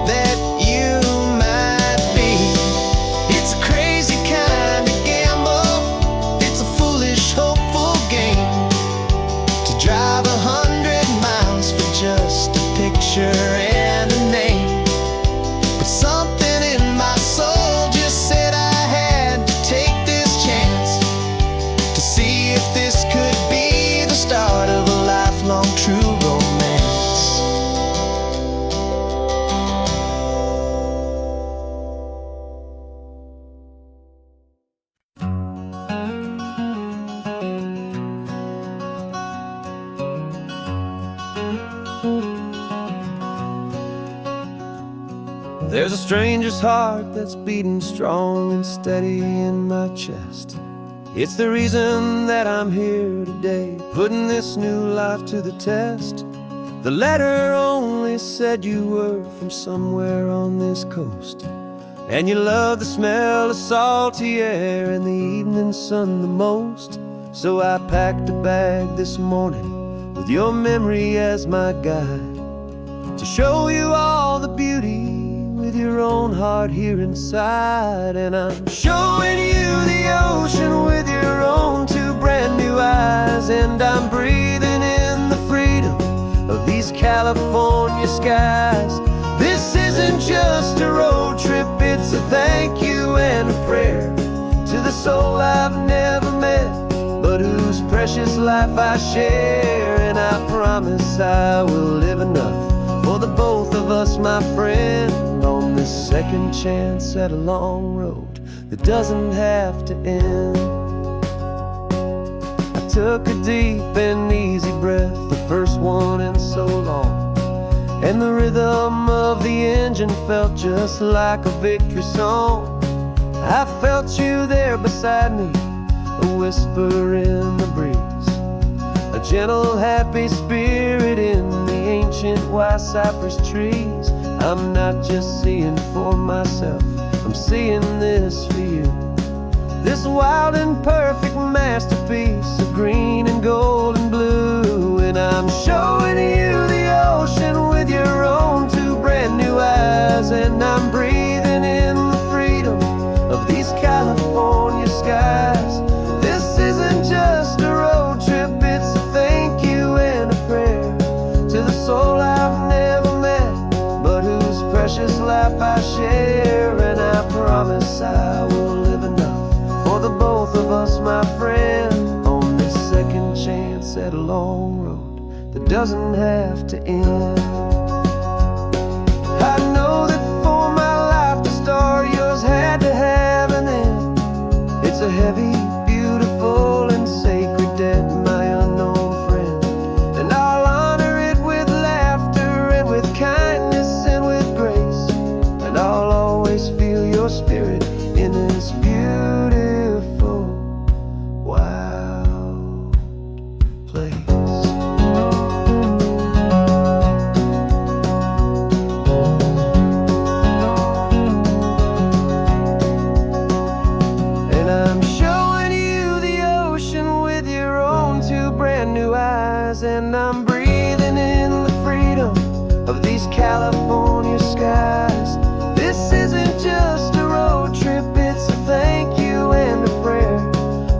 that you might be. It's a crazy kind of gamble. It's a foolish, hopeful game to drive 100 miles for just a picture and a name. But something in my soul just said I had to take this chance to see if this could be the start of a lifelong true romance. There's a stranger's heart that's beating strong and steady in my chest. It's the reason that I'm here today, putting this new life to the test. The letter only said you were from somewhere on this coast, and you love the smell of salty air and the evening sun the most. So I packed a bag this morning with your memory as my guide, to show you all the beauty with your own heart here inside. And I'm showing you the ocean with your own two brand new eyes, and I'm breathing in the freedom of these California skies. This isn't just a road trip, it's a thank you and a prayer to the soul I've never met, but whose precious life I share. And I promise I will live enough for the both of us, my friend, on this second chance at a long road that doesn't have to end. I took a deep and easy breath, the first one in so long, and the rhythm of the engine felt just like a victory song. I felt you there beside me, a whisper in the breeze, a gentle happy spirit in the ancient white cypress trees. I'm not just seeing for myself, I'm seeing this for you. This wild and perfect masterpiece of green and gold and blue. And I'm showing you the ocean with your own two brand new eyes, and I'm breathing in the freedom of these California both of us, my friend, on this second chance at a long road that doesn't have to end. I know that for my life to start, yours had to have an end. It's a heavy, beautiful, and sacred debt, my unknown friend, and I'll honor it with laughter and with kindness and with grace, and I'll always feel your spirit in this beautiful, wild place. And I'm showing you the ocean with your own two brand new eyes, and I'm breathing in the freedom of these California skies. This isn't just a road trip, it's a thank you and a prayer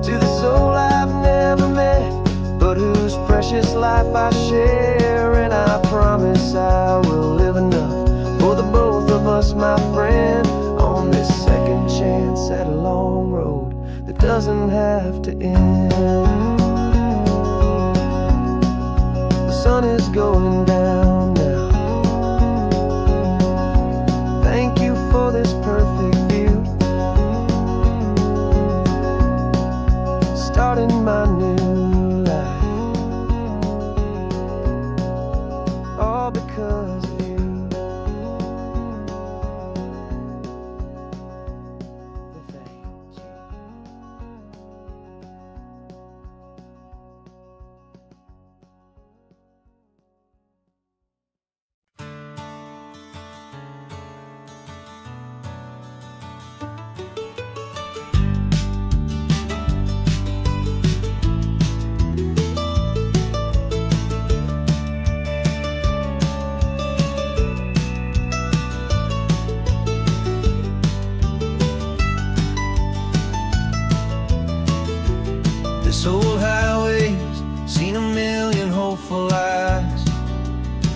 to the soul I've never met, but whose precious life I share. And I promise I will live enough for the both of us, my friend, on this second chance at a long road that doesn't have to end. The sun is going down now. Thank you for this perfect view, starting my new life, all because of you. Thank you. This old highway's seen a million hopeful eyes,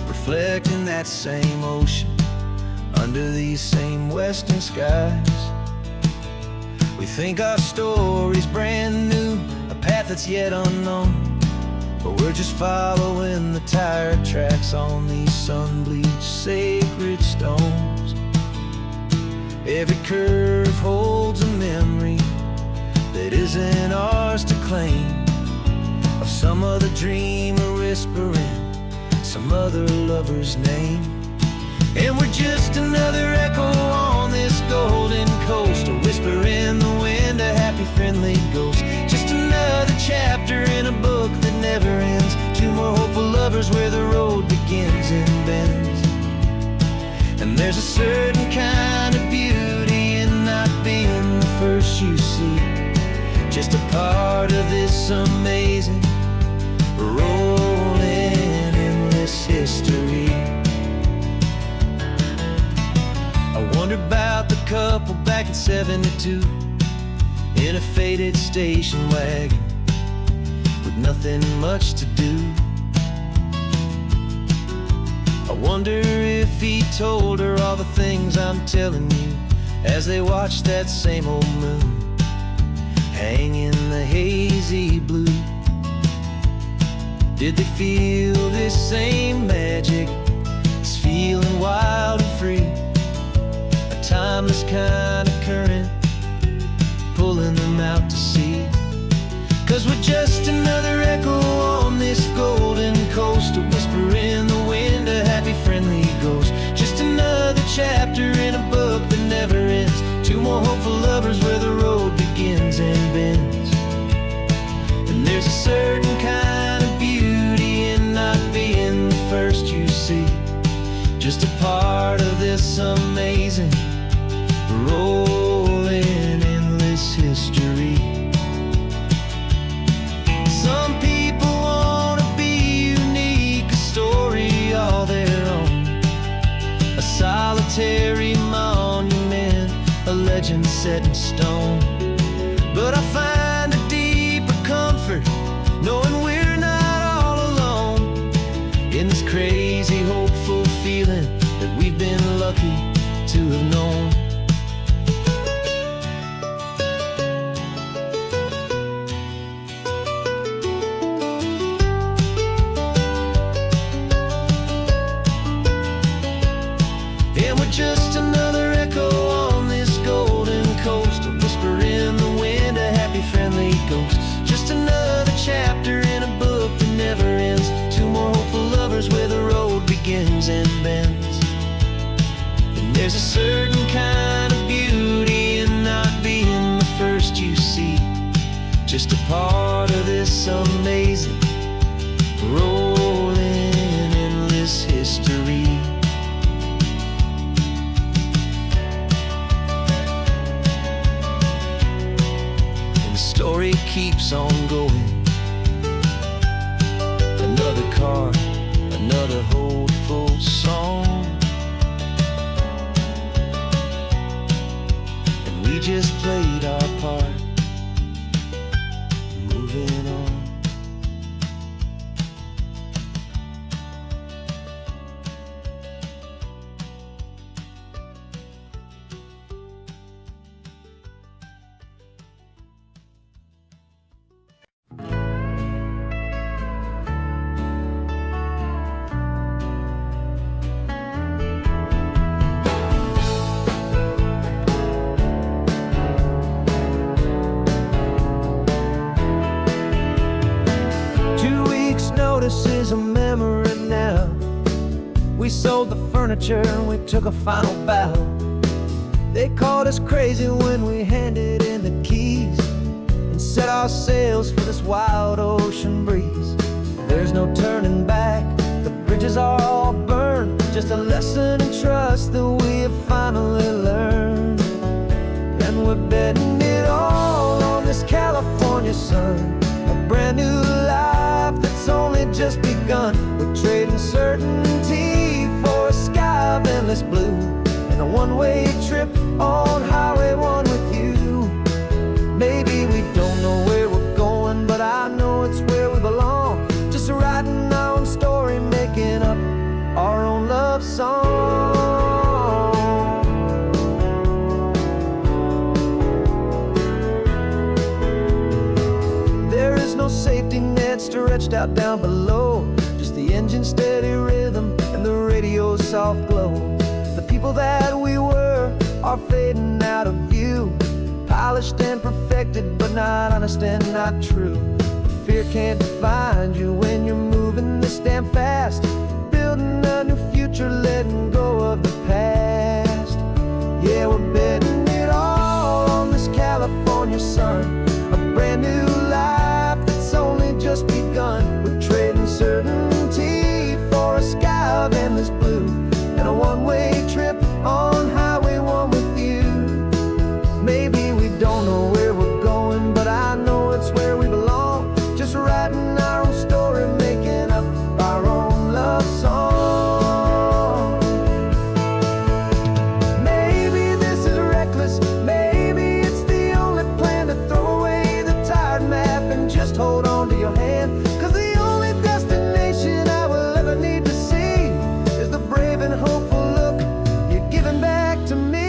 reflecting that same ocean under these same western skies. We think our story's brand new, a path that's yet unknown, but we're just following the tire tracks on these sun-bleached sacred stones. Every curve holds a memory that isn't ours to claim, of some other dreamer whispering some other lover's name. And we're just another echo on this golden coast, a whisper in the wind, a happy friendly ghost. Just another chapter in a book that never ends, two more hopeful lovers where the road begins and bends. And there's a certain kind of beauty in not being the first you see, just a part of this amazing, rolling, endless history. I wonder about the couple back in '72 in a faded station wagon with nothing much to do. I wonder if he told her all the things I'm telling you as they watched that same old moon hang in the hazy blue. Did they feel this same magic, this feeling wild and free, a timeless kind of current pulling them out to sea? 'Cause we're just another echo on this golden coast, a whisper in the wind, a happy friendly ghost. Just another chapter in a book that never ends, two more hopeful lovers where the road begins and bends. And there's a certain kind of beauty in not being the first you see, just a part of this amazing, rolling, endless history. Some people wanna be unique, a story all their own, a solitary monument, a legend set in stone. But I find a deeper comfort knowing we're not all alone in this crazy, hopeful feeling that we've been lucky to have known. just a part of this amazing, rolling, endless history. And the story keeps on going. Another card, another hopeful song, and we just played our part, moving on. This is a memory now. We sold the furniture and we took a final bow. They called us crazy when we handed in the keys and set our sails for this wild ocean breeze. There's no turning back, the bridges are all burned. Just a lesson in trust that we have finally learned. And we're betting it all on this California sun, a brand new life that's only just begun. We're trading certainty for a sky of endless blue, and a one-way trip on Highway 1 with you. Maybe we don't know where we're going, but I know it's where we belong. Just writing our own story, making up our own love song. There is no safety net stretched out down below, just the engine's steady rhythm and the radio's soft glow. The people that we were are fading out of view, polished and perfected, but not honest and not true. Fear can't define you when you're moving this damn fast, building a new future, letting go of the past. Yeah, we're betting it all on this California sun, a brand new life that's only just begun. We're trading certainty for a sky of endless blue, and a one-way trip on Highway 1 with you. Maybe we don't know where we're going, but I know it's where we belong. Just writing our own story, making up our own love song. Maybe this is reckless, maybe it's the only plan to throw away the tired map and just hold on to your hand. 'Cause the only destination I will ever need to see is the brave and hopeful look you're giving back to me.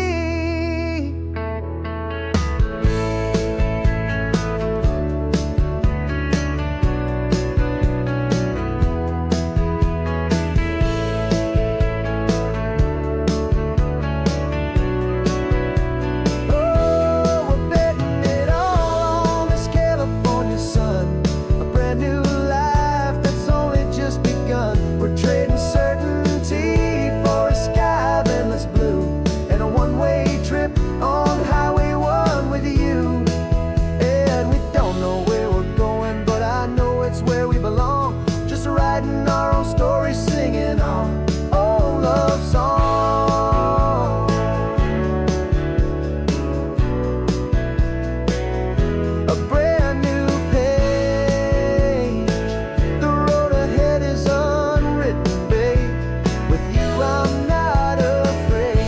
Oh, we're betting it all on this California sun, a brand new life that's only just begun. We're trading certainty for a sky of endless blue, and a one-way trip on Highway 1 with you. And we don't know where we're going, but I know it's where we belong. Just writing our own story, singing our own love song. A brand new page, the road ahead is unwritten, babe. With you I'm not afraid.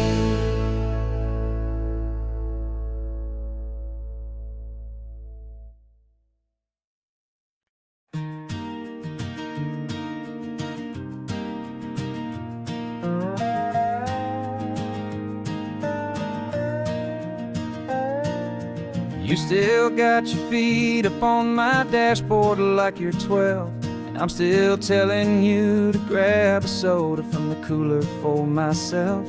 You still got your feet up on my dashboard like you're 12, and I'm still telling you to grab a soda from the cooler for myself.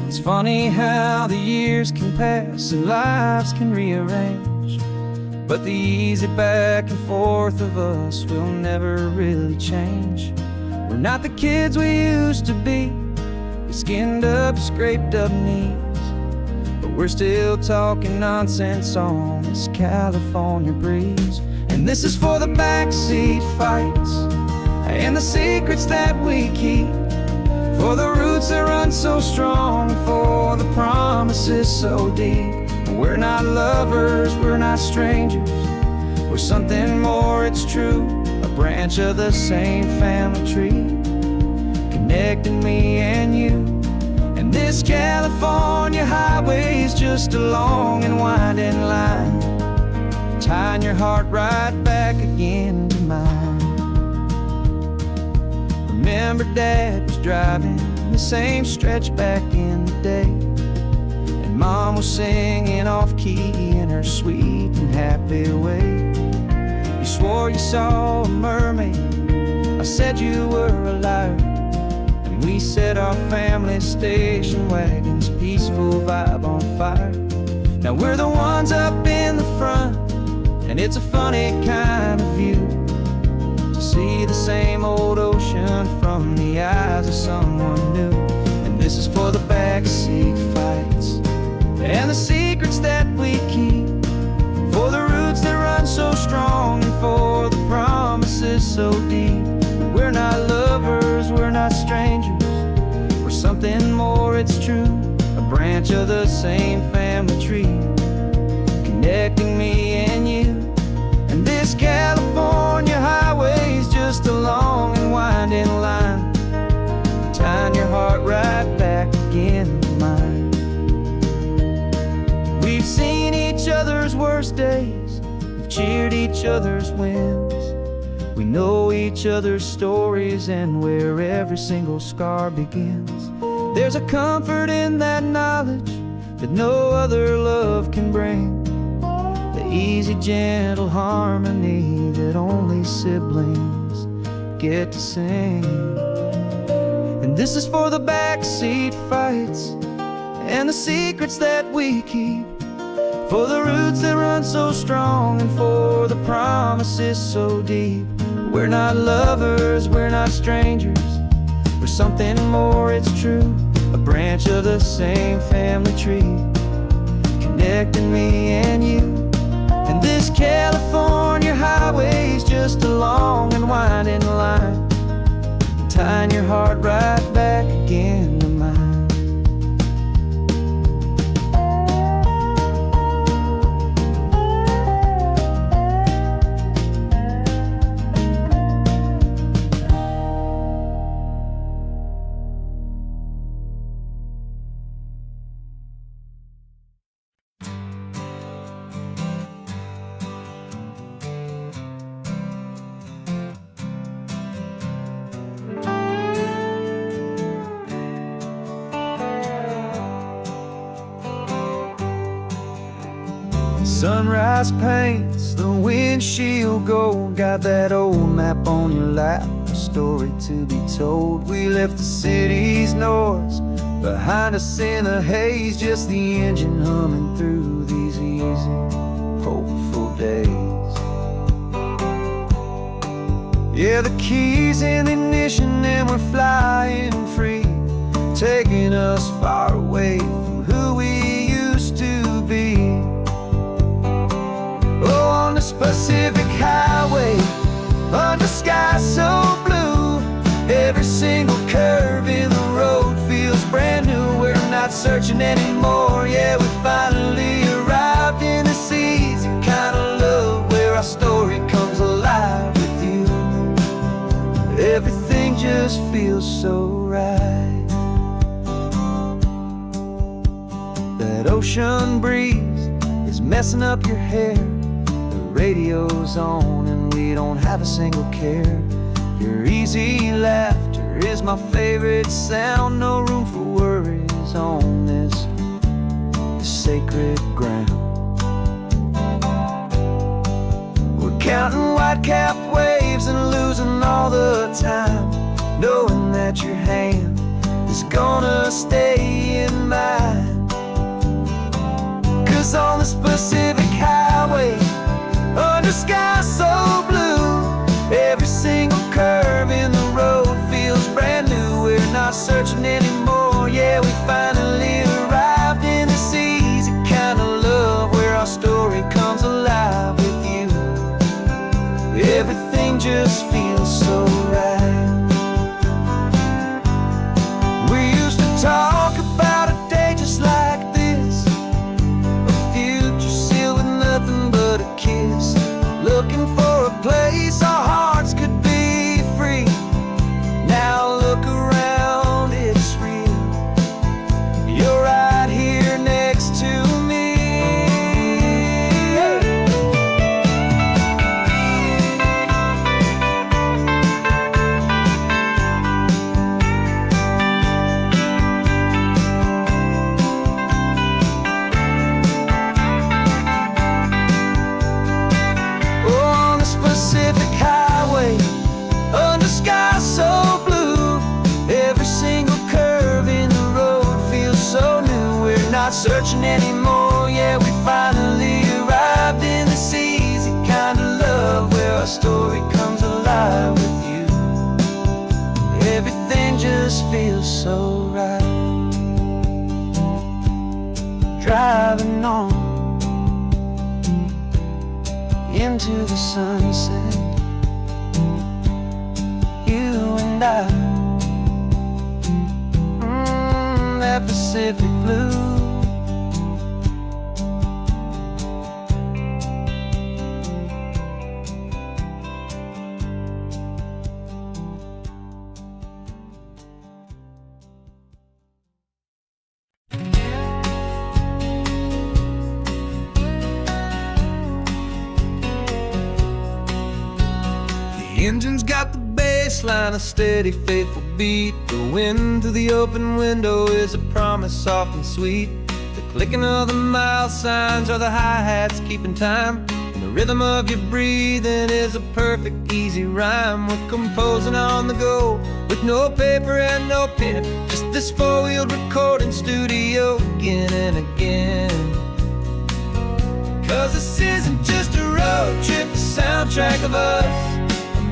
It's funny how the years can pass and lives can rearrange, but the easy back and forth of us will never really change. We're not the kids we used to be, with skinned up, scraped up knees, but We're still talking nonsense on this California breeze. And this is for the backseat fights and the secrets that we keep, for the roots that run so strong, for the promises so deep. We're not lovers, we're not strangers, we're something more, it's true. A branch of the same family tree, connecting me and you. And this California highway is just a long and winding line, tying your heart right back again to mine. Remember Dad was driving the same stretch back in the day, and Mom was singing off-key in her sweet and happy way. You swore you saw a mermaid, I said you were a liar, and we set our family station wagon's peaceful vibe on fire. Now we're the ones up in the front, and it's a funny kind of view to see the same old ocean from the eyes of someone new. And this is for the backseat fights and the secrets that we keep, for the roots that run so strong, and for the promises so deep. We're not lovers, we're not strangers, we're something more, it's true. A branch of the same family tree, connecting me and you. And this California highway is just a long and winding line, tying your heart right back again to mine. We've seen each other's worst days, we've cheered each other's wins. We know each other's stories and where every single scar begins. There's a comfort in that knowledge that no other love can bring, the easy, gentle harmony that only siblings get to sing. And this is for the backseat fights and the secrets that we keep, for the roots that run so strong, and for the promises so deep. We're not lovers, we're not strangers, we're something more, it's true. A branch of the same family tree, connecting me and you. And this California highway is just a long and winding line, tying your heart right back again to mine. Sunrise paints the windshield gold, got that old map on your lap, a story to be told. We left the city's noise behind us in the haze, just the engine humming through these easy, hopeful days. Yeah, the keys in the ignition and we're flying free, taking us far away from who we used to be. Oh, on the Pacific Highway, under sky so blue, every single curve in the road feels brand new. We're not searching anymore, yeah, we finally arrived in this easy kind of love, where our story comes alive with you. Everything just feels so right. That ocean breeze is messing up your hair, radio's on and we don't have a single care. Your easy laughter is my favorite sound, no room for worries on this sacred ground. We're counting white-capped waves and losing all the time, knowing that your hand is gonna stay in mine. 'Cause on this Pacific Highway, under sky so blue, every single curve in the road feels brand new. We're not searching anymore, yeah, we finally arrived in this easy just feels so right. We used to talk about a day just like this, a future sealed with nothing but a kiss, looking for a place our hearts could be free. Now look around, it's real. You're right here next to me. On the Pacific Highway, under sky so blue, every single curve in the road feels so new. We're not searching anymore, yeah, we finally arrived in this easy kind of love where our story comes alive with you. Everything just feels so right. Driving on into the sunset, you and I, that Pacific blue. The engine's got the bass line, a steady, faithful beat. The wind through the open window is a promise soft and sweet. The clicking of the mile signs are the hi-hats keeping time, and the rhythm of your breathing is a perfect, easy rhyme. We're composing on the go with no paper and no pen, just this four-wheeled recording studio again and again. 'Cause this isn't just a road trip, the soundtrack of us,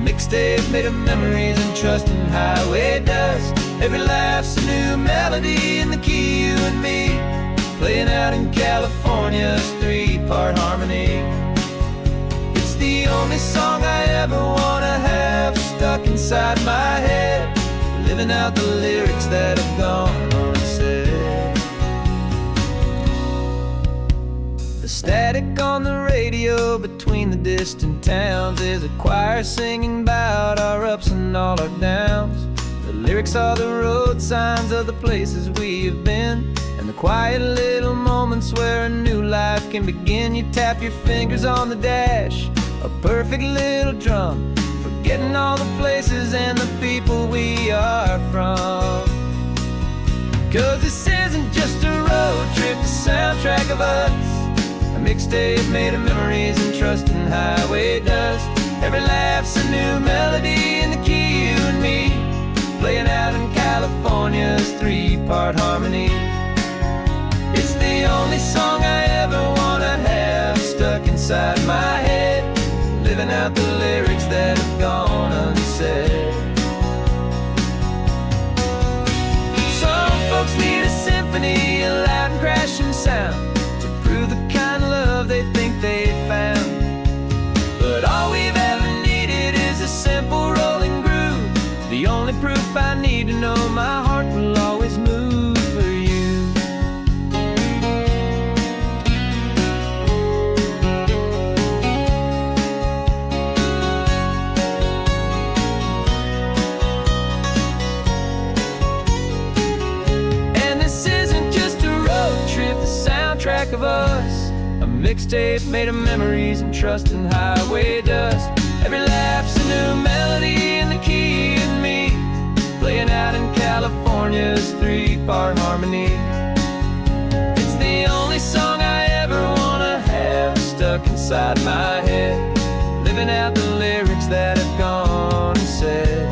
mixtape made of memories and trust in highway dust. Every laugh's a new melody in the key, you and me, playing out in California's three-part harmony. It's the only song I ever wanna have stuck inside my head, living out the lyrics that have gone unsaid. The static on the radio between the distant towns is a choir singing about our ups and all our downs. The lyrics are the road signs of the places we have been, and the quiet little moments where a new life can begin. You tap your fingers on the dash, a perfect little drum, forgetting all the places and the people we are from. 'Cause this isn't just a road trip, the soundtrack of us, a mixtape made of memories and trust in highway dust. Every laugh's a new melody in the key, you and me, playing out in California's three-part harmony. It's the only song I ever wanna have stuck inside my head, living out the lyrics that have gone unsaid. Some folks need a symphony, a loud and crashing sound, the kind of love they think they found. But all we've ever needed is a simple rolling groove, the only proof I need to know my heart will always move for you. And this isn't just a road trip, the soundtrack of us, a mixtape made of memories and trust in highway dust. Every laugh's a new melody in the key and me, playing out in California's three-part harmony. It's the only song I ever wanna have stuck inside my head, living out the lyrics that have gone unsaid.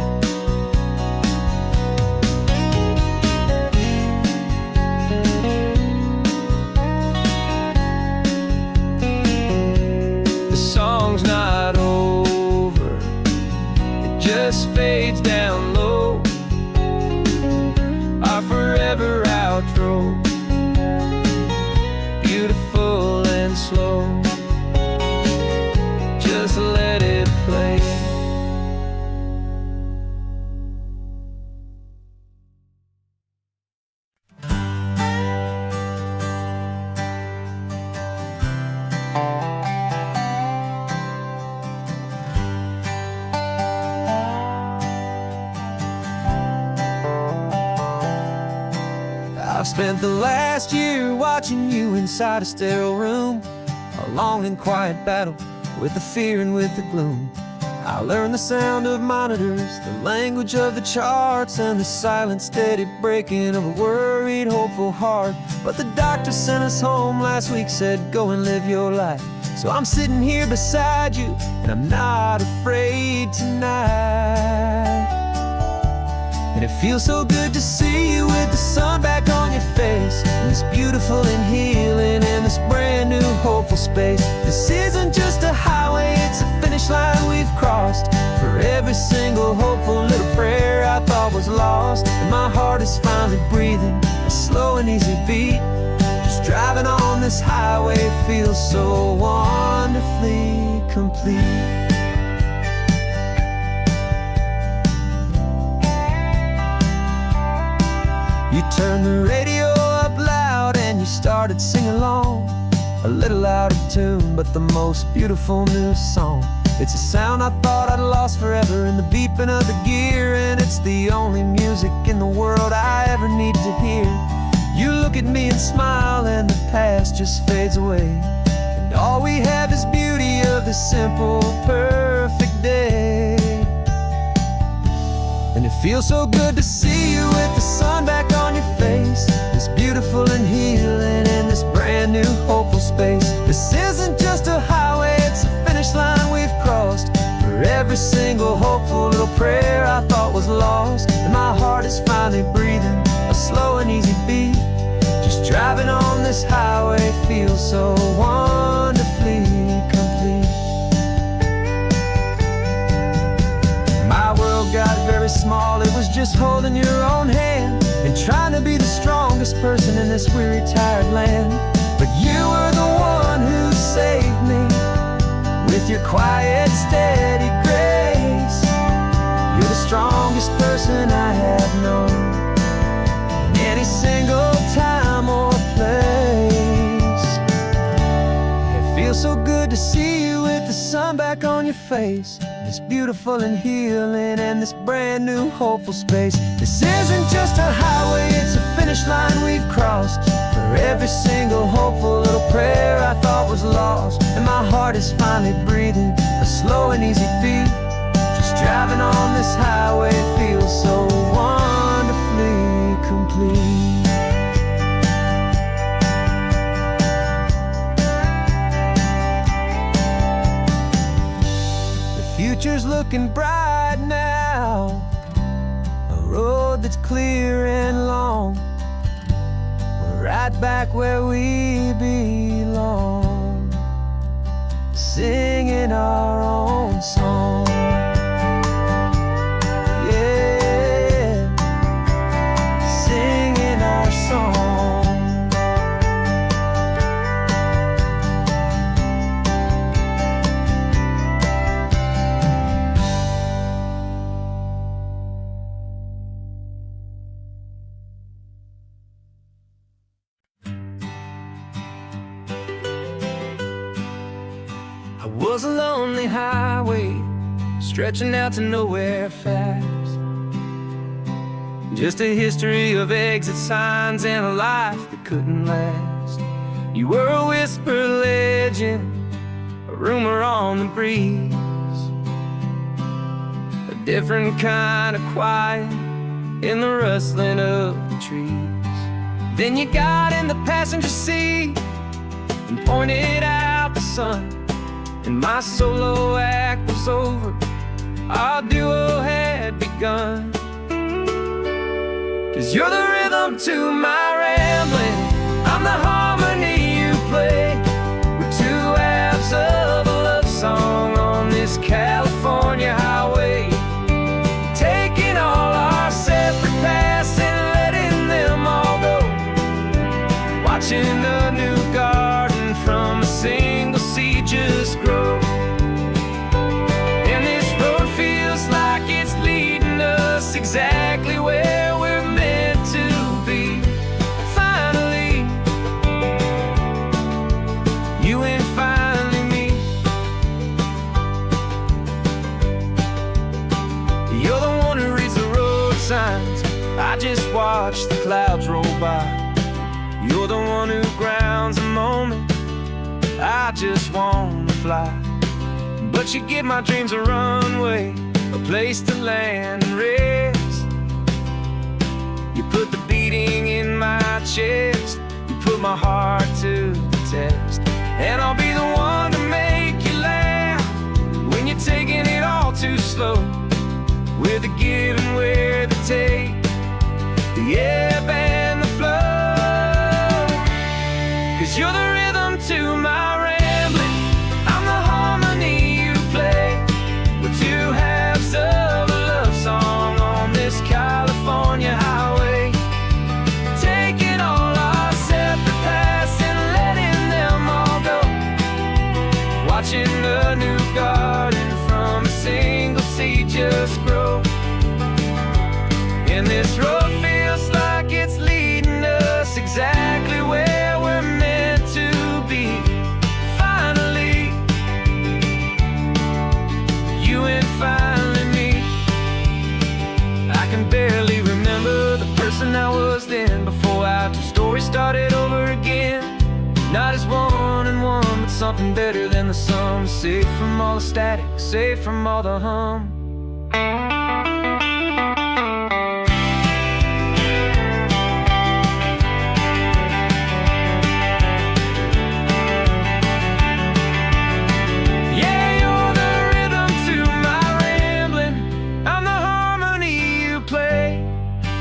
Song's not over, it just fades down low, our forever outro, beautiful and slow. Just let it spent the last year watching you inside a sterile room, a long and quiet battle with the fear and with the gloom. I learned the sound of monitors, the language of the charts, and the silent, steady breaking of a worried, hopeful heart. But the doctor sent us home last week, said, go and live your life. So I'm sitting here beside you, and I'm not afraid tonight. And it feels so good to see you with the sun back on your face, and this beautiful and healing in this brand new hopeful space. This isn't just a highway, it's a finish line we've crossed. For every single hopeful little prayer I thought was lost, and my heart is finally breathing a slow and easy beat. Just driving on this highway feels so wonderfully complete. You turned the radio up loud and you started singing along, a little out of tune, but the most beautiful new song. It's a sound I thought I'd lost forever in the beeping of the gear, and it's the only music in the world I ever need to hear. You look at me and smile, and the past just fades away, and all we have is beauty of this simple, perfect day. And it feels so good to see you with the sun back on your face, this beautiful and healing in this brand new hopeful space. This isn't just a highway, it's a finish line we've crossed. For every single hopeful little prayer I thought was lost, and my heart is finally breathing a slow and easy beat. Just driving on this highway feels so wonderfully complete. My world got very small, it was just holding your own hand and trying to be the strongest person in this weary, tired land. But you were the one who saved me with your quiet, steady grace. You're the strongest person I have known in any single time or place. It feels so good to see you with the sun back on your face, this beautiful and healing and this brand new hopeful space. This isn't just a highway, it's a finish line we've crossed. For every single hopeful little prayer I thought was lost, and my heart is finally breathing a slow and easy beat. Just driving on this highway feels so wonderfully complete. Future's looking bright now, a road that's clear and long. We're right back where we belong, singing our own song. Yeah, singing our song. I was a lonely highway, stretching out to nowhere fast. Just a history of exit signs and a life that couldn't last. You were a whisper legend, a rumor on the breeze, a different kind of quiet in the rustling of the trees. Then you got in the passenger seat and pointed out the sun, and my solo act was over, our duo had begun. 'Cause you're the rhythm to my rambling, I'm the harmony you play. We're two halves of a love song on this California highway, taking all our separate paths and letting them all go. Watching a new garden from a single seed just grow. And this road feels like it's leading us exactly where we're meant to be. Finally, you and finally me. You're the one who reads the road signs, I just watch the clouds roll by. You're the one who grounds the moment. I just wanna fly, but you give my dreams a runway, a place to land and rest. You put the beating in my chest, you put my heart to the test. And I'll be the one to make you laugh when you're taking it all too slow. We're the give and we're the take, the ebb and the flow. 'Cause you're the rhythm to my rambling, I'm the harmony you play. We're two halves of a love song on this California highway, taking all our separate paths and letting them all go. Watching a new garden from a single seed just grow. And this road feels like it's leading us exactly where we're meant to be. Finally, you and finally me. I can barely remember the person I was then, before our two stories started over again. Not as one and one, but something better than the sum. Safe from all the static, safe from all the hum.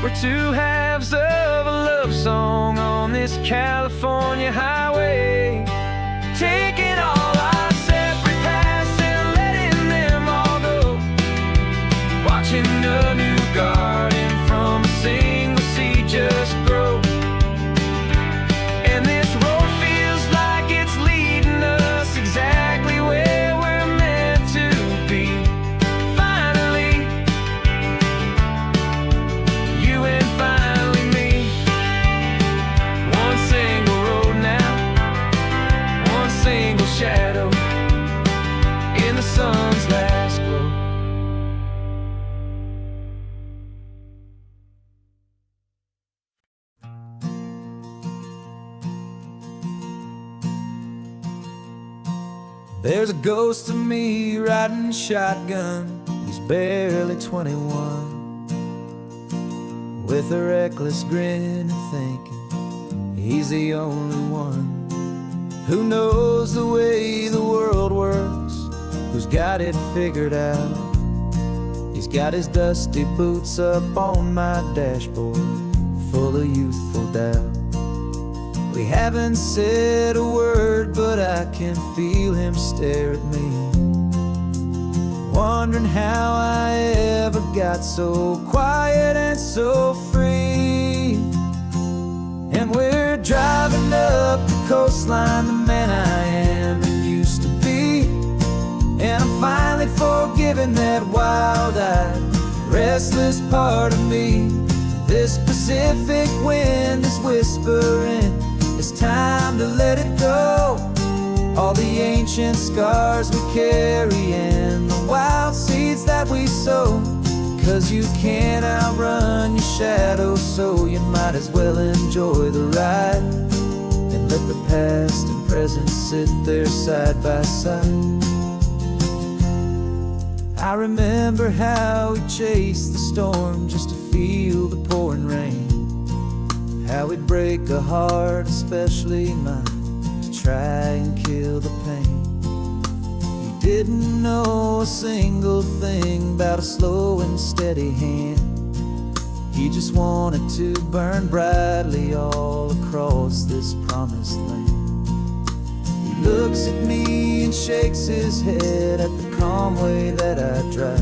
We're two halves of a love song on this California highway, taking all our separate paths and letting them all go. Watching a new garden from a single seed just grow. And this road feels like it's leading us exactly where we're meant to be. Finally, you and finally me. One single road now, one single shadow in the sun's last glow. There's a ghost of me riding shotgun. He's barely 21, with a reckless grin and thinking he's the only one who knows the way the world works, who's got it figured out. He's got his dusty boots up on my dashboard, full of youthful doubt. We haven't said a word, but I can feel him stare at me, wondering how I ever got so quiet and so free. And we're driving up the coastline, the man I am and used to be. And I'm finally forgiving that wild-eyed, restless part of me. This Pacific wind is whispering, it's time to let it go. All the ancient scars we carry and the wild seeds that we sow. 'Cause you can't outrun your shadow, so you might as well enjoy the ride and let the past and present sit there side by side. I remember how we chased the storm just to feel the pouring rain, how we'd break a heart, especially mine, to try and kill the pain. You didn't know a single thing about a slow and steady hand. He just wanted to burn brightly all across this promised land. He looks at me and shakes his head at the calm way that I drive,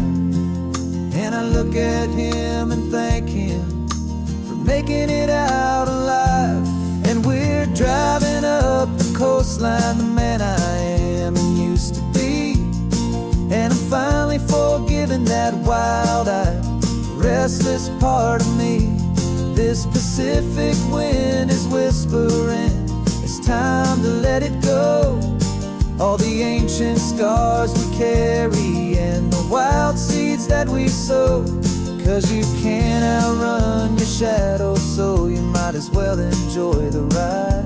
and I look at him and thank him for making it out alive. And we're driving up the coastline, the man I am and used to be. And I'm finally forgiving that wild-eyed, restless part of me. This Pacific wind is whispering, it's time to let it go. All the ancient scars we carry and the wild seeds that we sow. 'Cause you can't outrun your shadow, so you might as well enjoy the ride.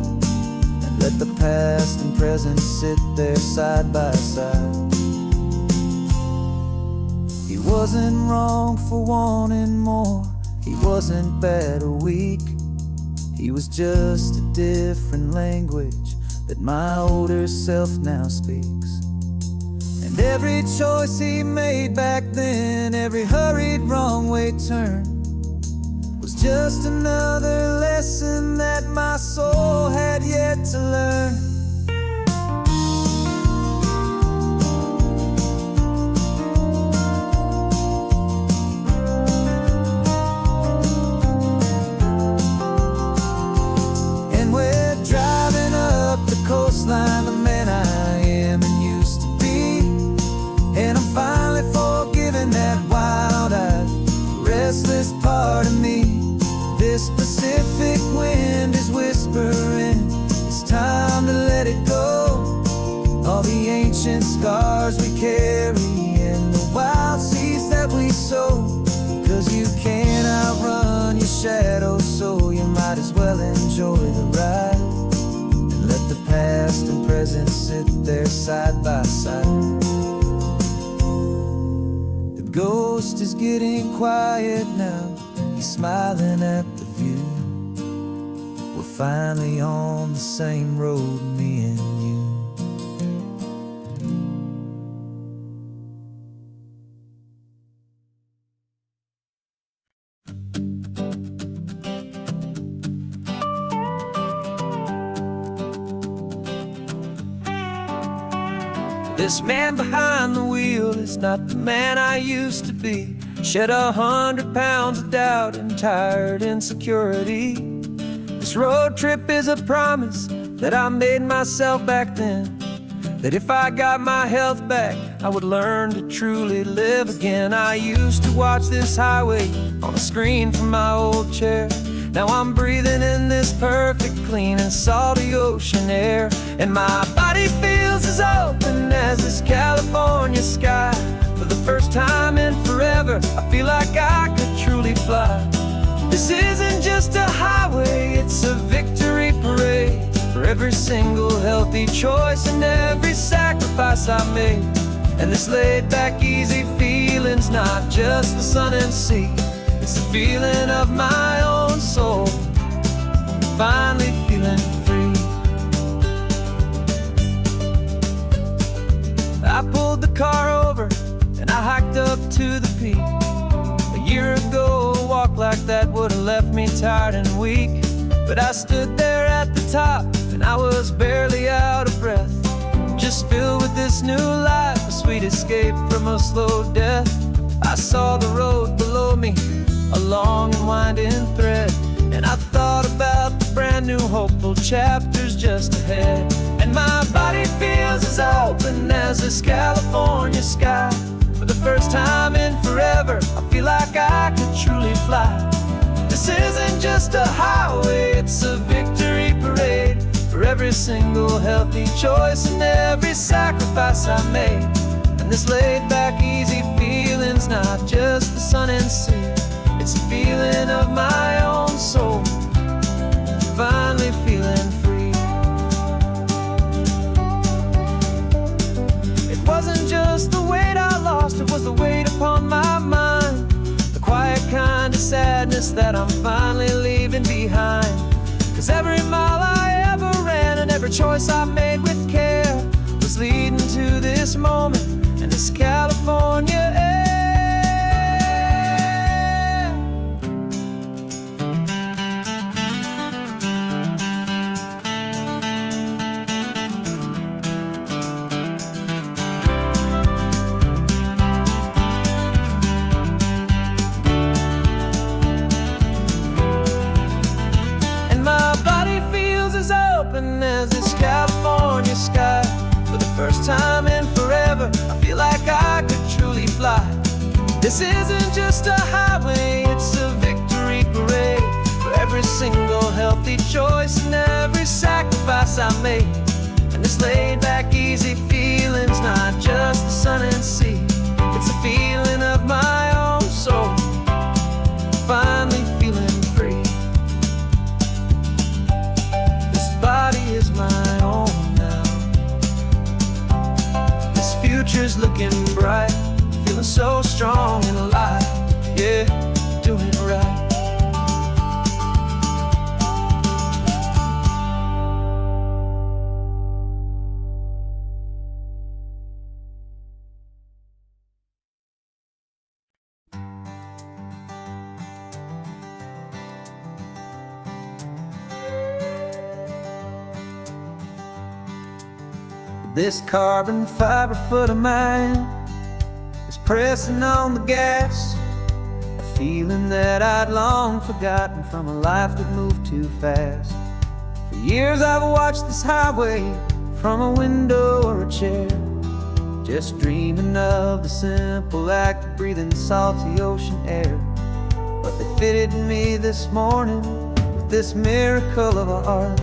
And let the past and present sit there side by side. He wasn't wrong for wanting more. He wasn't bad or weak. He was just a different language that my older self now speaks. And every choice he made back then, every hurried wrong way turn, was just another lesson that my soul had yet to learn. Coastline, the man I am and used to be. And I'm finally forgiving that wild-eyed, restless part of me. This Pacific wind is whispering, it's time to let it go. All the ancient scars we carry and the wild seeds that we sow. 'Cause you can't outrun your shadow, so you might as well enjoy the ride. Let the past and present sit there side by side. The ghost is getting quiet now. He's smiling at the view. We're finally on the same road, me and you. This man behind the wheel is not the man I used to be. Shed 100 pounds of doubt and tired insecurity. This road trip is a promise that I made myself back then, that if I got my health back, I would learn to truly live again. I used to watch this highway on a screen from my old chair. Now I'm breathing in this perfect, clean and salty ocean air. And my body feels as open as this California sky. For the first time in forever, I feel like I could truly fly. This isn't just a highway, it's a victory parade. For every single healthy choice and every sacrifice I made. And this laid back, easy feeling's not just the sun and sea. It's the feeling of my own soul, finally feeling free. I pulled the car over and I hiked up to the peak. A year ago, a walk like that would have left me tired and weak. But I stood there at the top and I was barely out of breath, just filled with this new life, a sweet escape from a slow death. I saw the road below me, a long and winding thread, and I thought about the brand new hopeful chapters just ahead. And my body feels as open as this California sky. For the first time in forever, I feel like I could truly fly. This isn't just a highway, it's a victory parade. For every single healthy choice and every sacrifice I made. And this laid back, easy feeling's not just the sun and sea. It's a feeling of my own soul, finally feeling free. It wasn't just the weight I lost, it was the weight upon my mind. The quiet kind of sadness that I'm finally leaving behind. 'Cause every mile I ever ran and every choice I made with care was leading to this moment and this California air. As this California sky. For the first time in forever, I feel like I could truly fly. This isn't just a highway, it's a victory parade. For every single healthy choice and every sacrifice I made. And this laid back, easy feeling's not just the sun and sea. It's a feeling of my own soul, feeling so strong and alive. Yeah, doing it right. This carbon fiber foot of mine is pressing on the gas, a feeling that I'd long forgotten from a life that moved too fast. For years I've watched this highway from a window or a chair, just dreaming of the simple act of breathing salty ocean air. But they fitted me this morning with this miracle of art,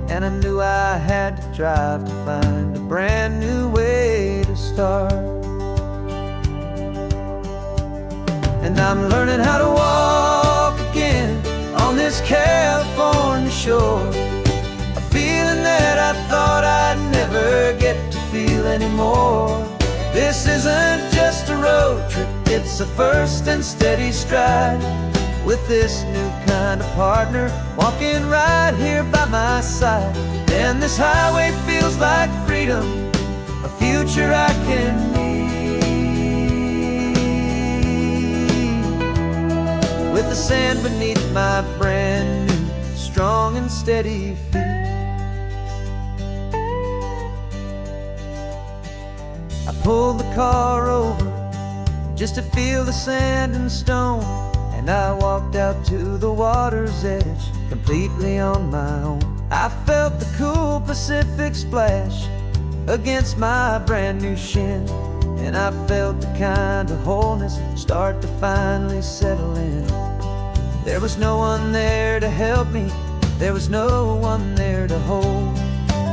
and I knew I had to drive to find a brand new way to start. And I'm learning how to walk again on this California shore, a feeling that I thought I'd never get to feel anymore. This isn't just a road trip, it's a first and steady stride, with this new kind of partner walking right here by my side. And this highway feels like freedom, a future I can need, with the sand beneath my brand new, strong and steady feet. I pulled the car over just to feel the sand and stone, and I walked out to the water's edge, completely on my own. I felt the cool Pacific splash against my brand new shin, and I felt the kind of wholeness start to finally settle in. There was no one there to help me, there was no one there to hold,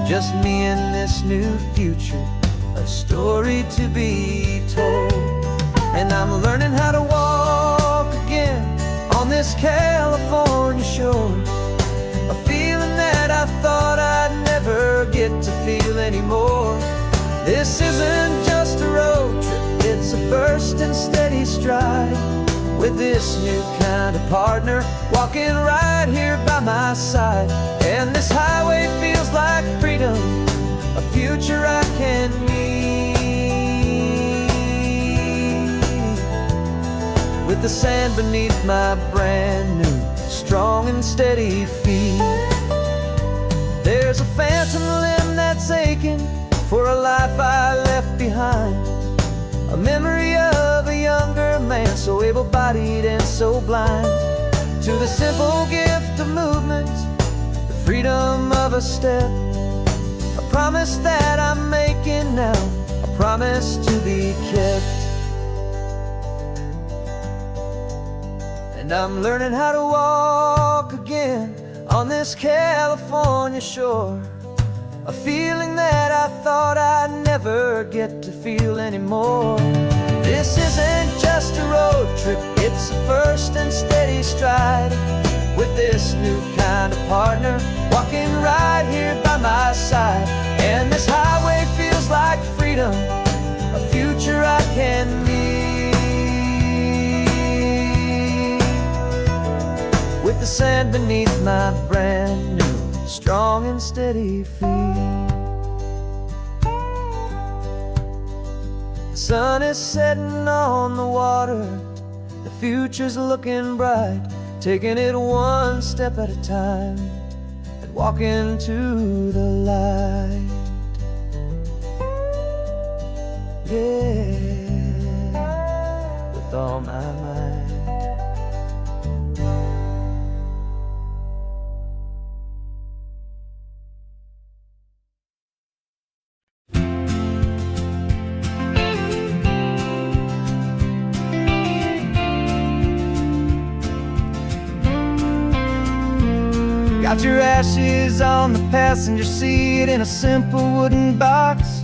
just me and this new future, a story to be told. And I'm learning how to walk again on this California shore, a feeling that I thought I'd never get to feel anymore. This isn't just a road trip, it's a first and steady stride, with this new kind of partner walking right here by my side. And this highway feels like freedom, a future I can need, with the sand beneath my brand new, strong and steady feet. There's a phantom limb that's aching for a life I left behind, a memory of a younger man, so able-bodied and so blind, to the simple gift of movement, the freedom of a step, a promise that I'm making now, a promise to be kept. And I'm learning how to walk again on this California shore, a feeling that I thought I'd never get to feel anymore. This isn't just a road trip, it's a first and steady stride, with this new kind of partner walking right here by my side. And this highway feels like freedom, a future I can need, with the sand beneath my brand new, strong and steady feet. The sun is setting on the water, the future's looking bright, taking it one step at a time and walking to the light. Yeah, with all my might. Got your ashes on the passenger seat in a simple wooden box.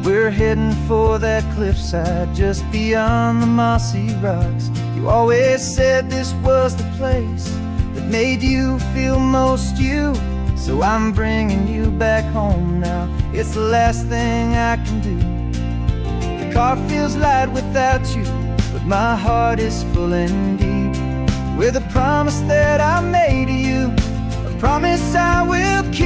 We're heading for that cliffside just beyond the mossy rocks. You always said this was the place that made you feel most you, so I'm bringing you back home now. It's the last thing I can do. The car feels light without you, but my heart is full and deep with a promise that I made to you, a promise I will keep.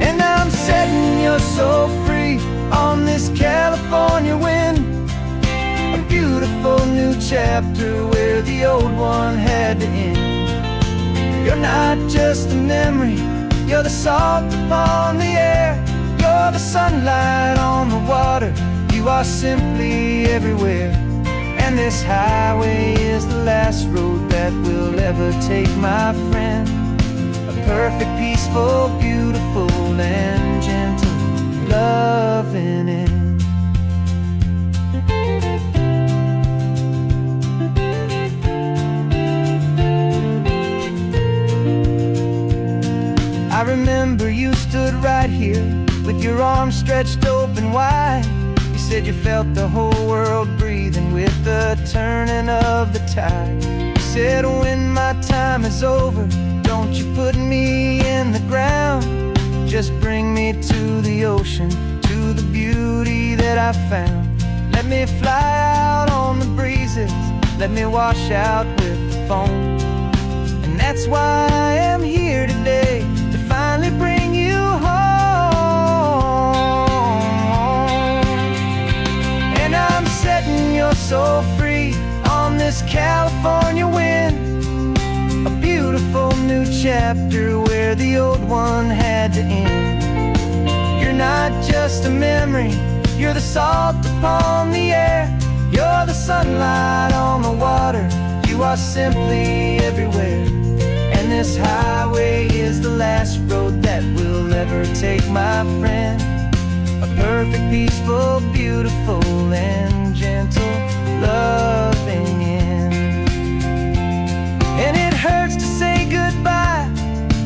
And I'm setting your soul free on this California wind, a beautiful new chapter where the old one had to end. You're not just a memory, you're the salt upon the air, you're the sunlight on the water, you are simply everywhere. And this highway is the last road that we'll ever take, my friend. A perfect, peaceful, beautiful, and gentle loving end. I remember you stood right here with your arms stretched open wide. You said you felt the whole world breathing with the turning of the tide. You said, when my time is over, don't you put me in the ground, just bring me to the ocean, to the beauty that I found. Let me fly out on the breezes, let me wash out with the foam. And that's why I am here today, to finally bring you home. And I'm setting your soul free on this California wind, a beautiful new chapter where the old one had to end. You're not just a memory, you're the salt upon the air, you're the sunlight on the water, you are simply everywhere. And this highway is the last road that we'll ever take, my friend. A perfect, peaceful, beautiful, and gentle loving end. And it hurts to say goodbye,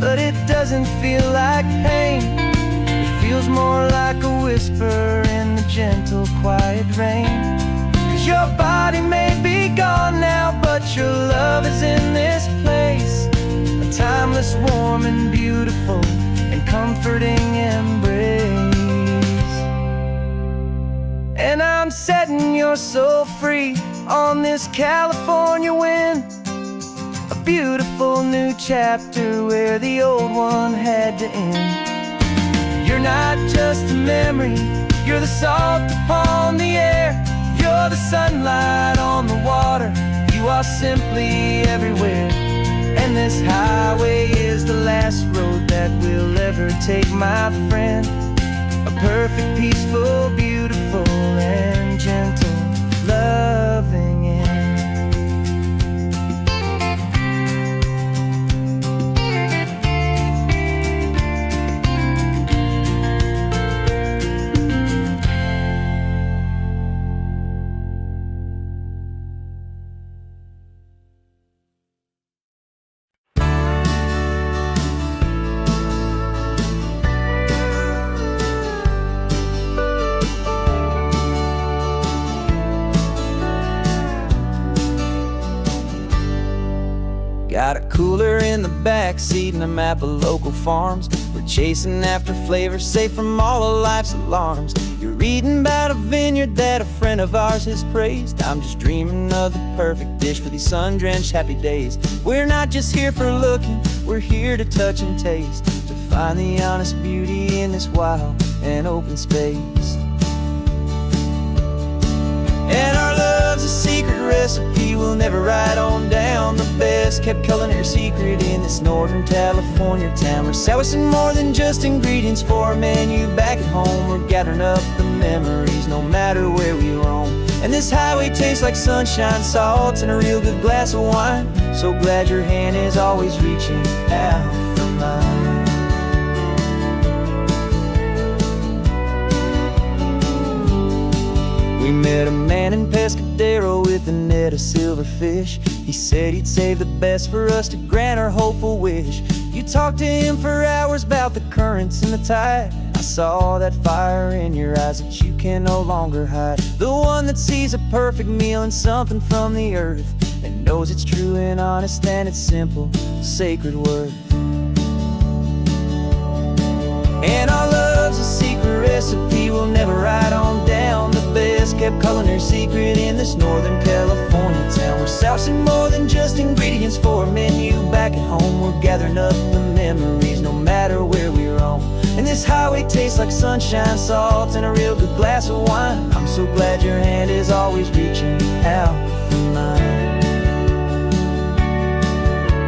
but it doesn't feel like pain. It feels more like a whisper in the gentle, quiet rain. 'Cause your body may be gone now, but your love is in this place, a timeless, warm, and beautiful, and comforting embrace. And I'm setting your soul free on this California wind, a beautiful new chapter where the old one had to end. You're not just a memory, you're the salt upon the air, you're the sunlight on the water, you are simply everywhere. And this highway is the last road that we'll ever take, my friend. A perfect, peaceful, beautiful, and gentle loving end. Got a cooler in the back seat and a map of local farms. We're chasing after flavors safe from all of life's alarms. You're reading about a vineyard that a friend of ours has praised. I'm just dreaming of the perfect dish for these sun-drenched happy days. We're not just here for looking, we're here to touch and taste, to find the honest beauty in this wild and open space. And our love's a secret recipe we'll never write on down. The best kept culinary secret in this Northern California town. We're sourcing more than just ingredients for a menu back at home. We're gathering up the memories no matter where we roam. And this highway tastes like sunshine, salt, and a real good glass of wine. So glad your hand is always reaching out for mine. We met a man in Pescadero with a net of silverfish. He said he'd save the best for us to grant our hopeful wish. You talked to him for hours about the currents and the tide. I saw that fire in your eyes that you can no longer hide. The one that sees a perfect meal and something from the earth, and knows it's true and honest and it's simple, sacred worth. And our love's a recipe. We'll never write on down the best kept culinary secret in this Northern California town. We're sourcing more than just ingredients for a menu. Back at home, we're gathering up the memories, no matter where we roam. And this highway tastes like sunshine, salt, and a real good glass of wine. I'm so glad your hand is always reaching out for mine.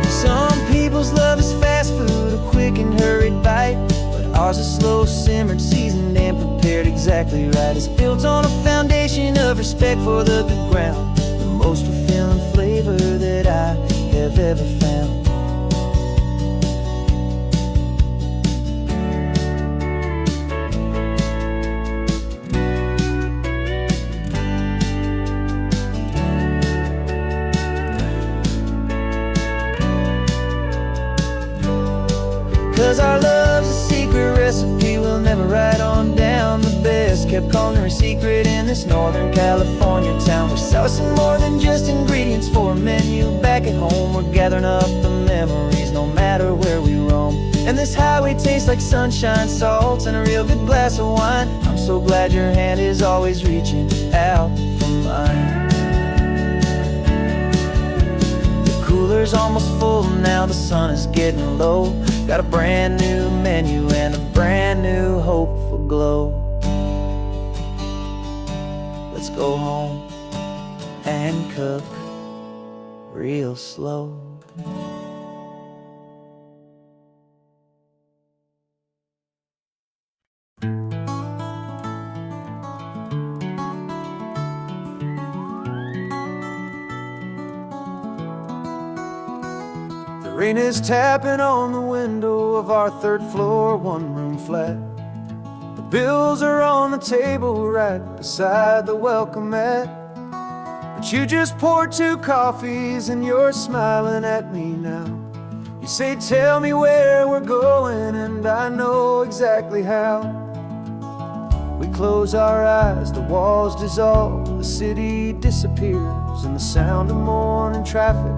Some people's love is fast food, a quick and hurried bite, but ours is slow simmered, seasoned, and prepared exactly right. It's built on a foundation of respect for the good ground, the most fulfilling flavor that I have ever found. 'Cause our love's a secret recipe. We'll never write on down the best kept culinary secret in this Northern California town. We're sourcing more than just ingredients for a menu. Back at home, we're gathering up the memories, no matter where we roam. And this highway tastes like sunshine, salt, and a real good glass of wine. I'm so glad your hand is always reaching out for mine. The cooler's almost full now, the sun is getting low. Got a brand new menu and a brand new hopeful glow. Let's go home and cook real slow. Rain is tapping on the window of our third floor, one-room flat. The bills are on the table right beside the welcome mat. But you just poured 2 coffees and you're smiling at me now. You say, tell me where we're going, and I know exactly how. We close our eyes, the walls dissolve, the city disappears, and the sound of morning traffic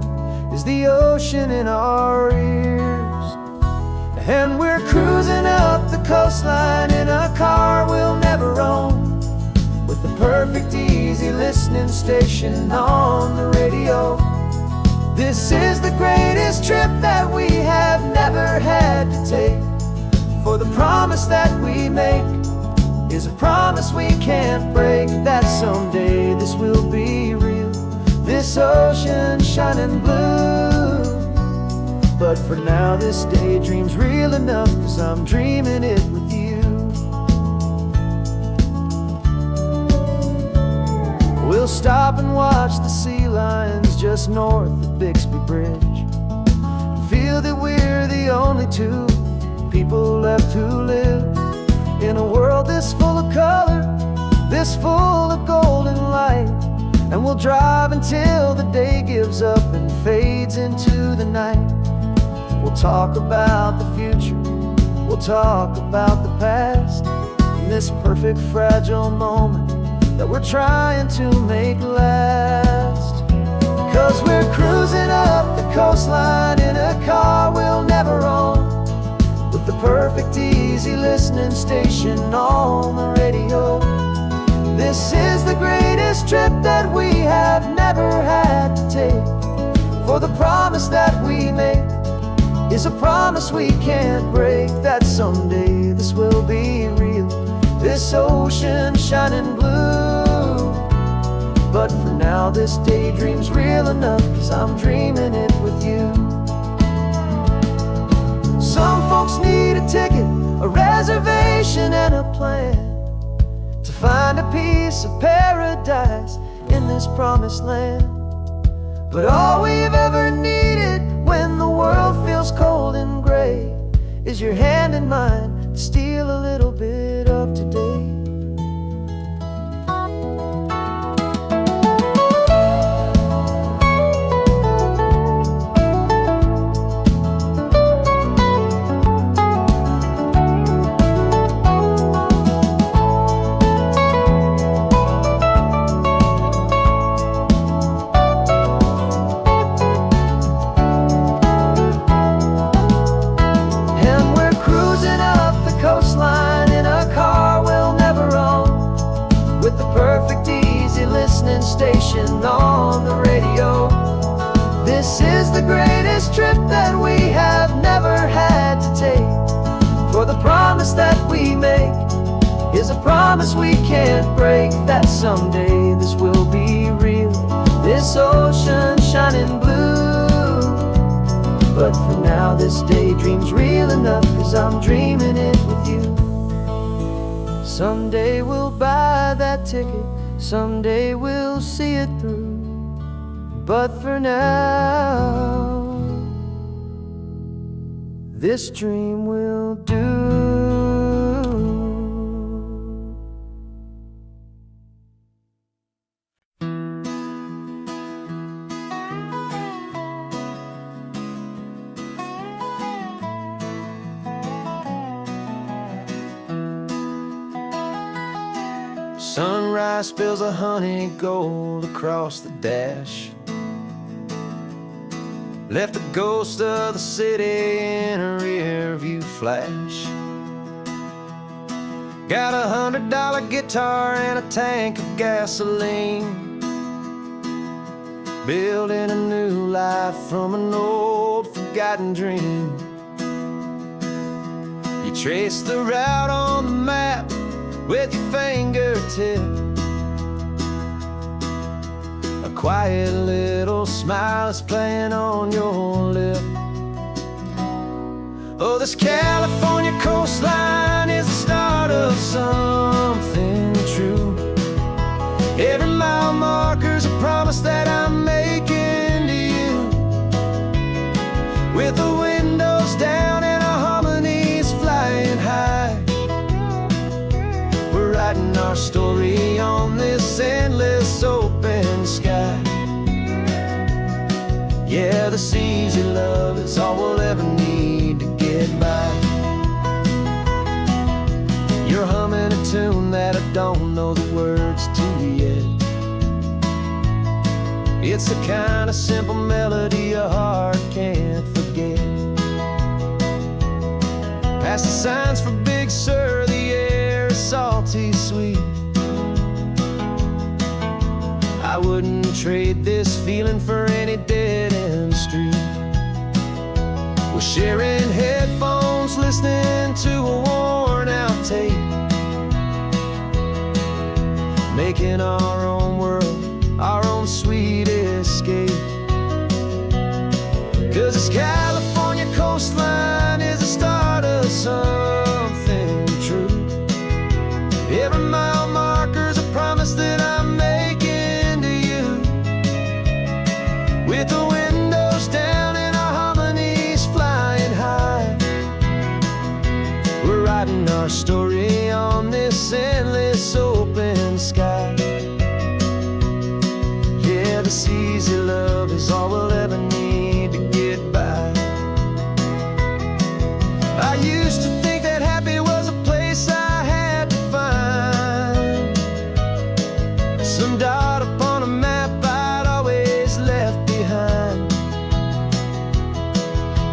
is the ocean in our ears. And we're cruising up the coastline in a car we'll never own, with the perfect easy listening station on the radio. This is the greatest trip that we have never had to take, for the promise that we make is a promise we can't break, that someday this will be real, this ocean shining blue. But for now this daydream's real enough, 'cause I'm dreaming it with you. We'll stop and watch the sea lions just north of Bixby Bridge, and feel that we're the only 2 people left who live in a world this full of color, this full of golden light. And we'll drive until the day gives up and fades into the night. We'll talk about the future, we'll talk about the past, in this perfect fragile moment that we're trying to make last. 'Cause we're cruising up the coastline in a car we'll never own, with the perfect easy listening station on the radio. This is the greatest trip that we have never had to take, for the promise that we make is a promise we can't break, that someday this will be real, this ocean shining blue. But for now this daydream's real enough, 'cause I'm dreaming it with you. Some folks need a ticket, a reservation, and a plan to find a piece of paradise in this promised land. But all we've ever needed when the world feels cold and gray is your hand in mine to steal a little bit of today. Coastline in a car station on the radio. This is the greatest trip that we have never had to take. For the promise that we make is a promise we can't break, that someday this will be real, this ocean shining blue. But for now this daydream's real enough, 'cause I'm dreaming it with you. Someday we'll buy that ticket, someday we'll see it through. But for now, this dream will do. Sunrise spills a honey gold across the dash, left the ghost of the city in a rear view flash. Got a $100 guitar and a tank of gasoline, building a new life from an old forgotten dream. You trace the route on the map with your fingertip, a quiet little smile is playing on your lip. Oh, this California coastline is the start of something true. Every mile marker's a promise that I'm making to you. With the windows down and our harmonies flying high, we're writing our story on this endless open sky. Yeah, this easy love is all we'll ever need to get by. You're humming a tune that I don't know the words to yet. It's the kind of simple melody a heart can't forget. Past the signs for Big Sur, the air is salty sweet. I wouldn't trade this feeling for any dead-end street. We're sharing headphones, listening to a worn-out tape, making our own world, our own sweet escape. 'Cause this California coastline is the start of something true. Every mile marker's a promise that I'm making to you. With the windows down and our harmonies flying high, we're writing our story on this endless open sky. Yeah, this easy love is all we'll ever need to get by. I used to think that happy was a place I had to find, some dot upon a map I'd always left behind.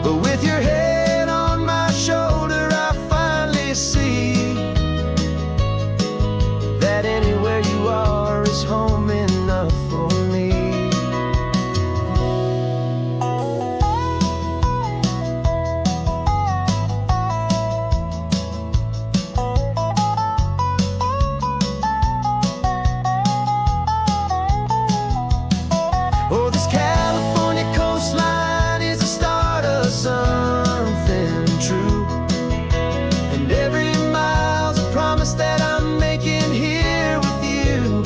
But with your head on my shoulder, I finally see that anywhere you are is home enough for me. Oh, this California coastline is the start of something true. And every mile's a promise that I'm making here with you.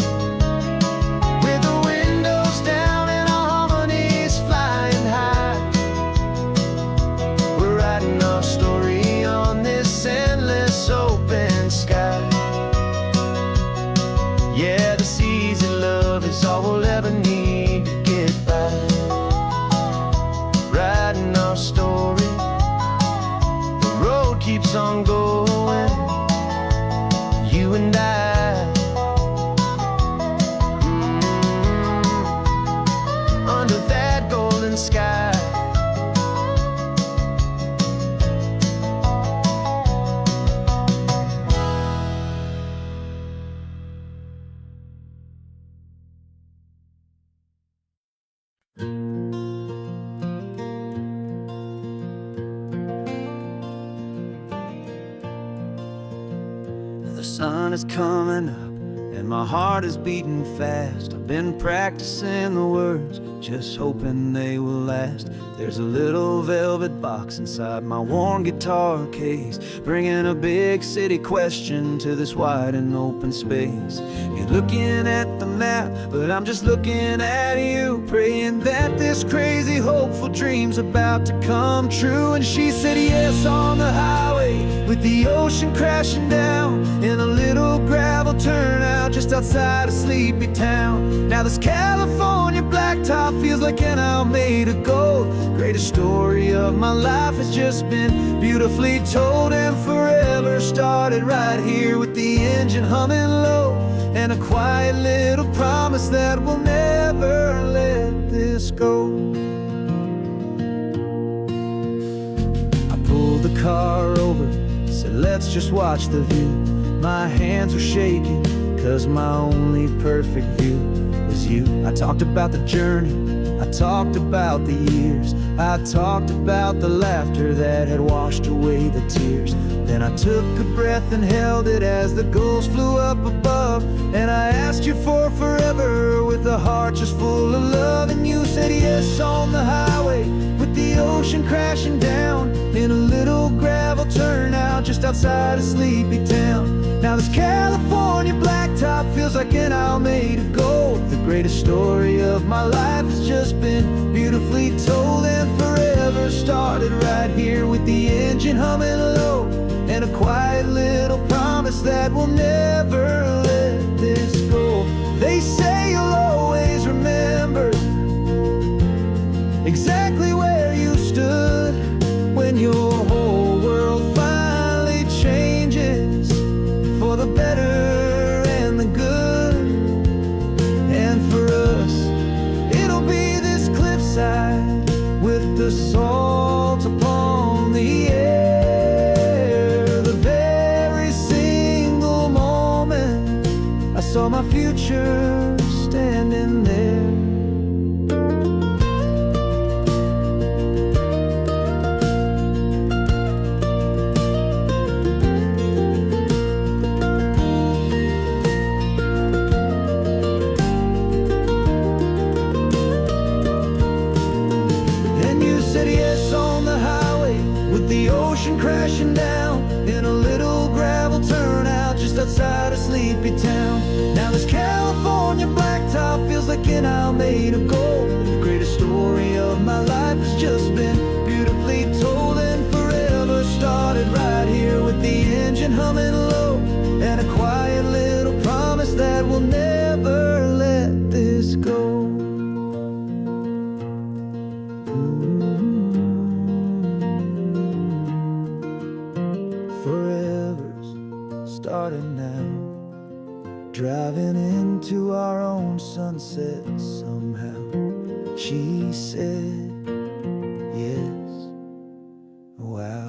With the windows down and our harmonies flying high, we're writing our story on this endless open sky. Yeah, this easy love is all we'll ever need to get by. Writing our story, the road keeps on going, you and I. Under that golden sky. The sun is coming up and my heart is beating fast. I've been practicing the words, just hoping they will last. There's a little velvet box inside my worn guitar case, bringing a big city question to this wide and open space. You're looking at the map, but I'm just looking at you, praying that this crazy hopeful dream's about to come true. And she said yes on the highway, with the ocean crashing down, in a little gravel turnout just outside of Sleepy Town. Now this California blacktop feels like an isle made of gold. Greatest story of my life has just been beautifully told, and forever started right here with the engine humming low, and a quiet little promise that we'll never let this go. I pulled the car over, said let's just watch the view. My hands were shaking, cause my only perfect view was you. I talked about the journey, I talked about the years, I talked about the laughter that had washed away the tears. Then I took a breath and held it as the gulls flew up above, and I asked you for forever with a heart just full of love. And you said yes on the highway, with the ocean crashing down, in a little gravel turnout just outside of Sleepy Town. Now this California blacktop feels like an isle made of gold. The greatest story of my life has just been beautifully told, and forever started right here with the engine humming low, and a quiet little promise that we'll never let this go. They say you'll always remember exactly where you stood when your whole world finally changes for the better and the good. And for us, it'll be this cliffside with the salt upon the air. The very single moment I saw my future standing there. The ocean crashing down, in a little gravel turnout just outside of Sleepy Town. Now this California blacktop feels like an isle made of gold. The greatest story of my life has just been beautifully told, and forever started right here with the engine humming low, and a quiet little promise that we'll never let this go. Starting now, driving into our own sunset somehow. She said yes, wow.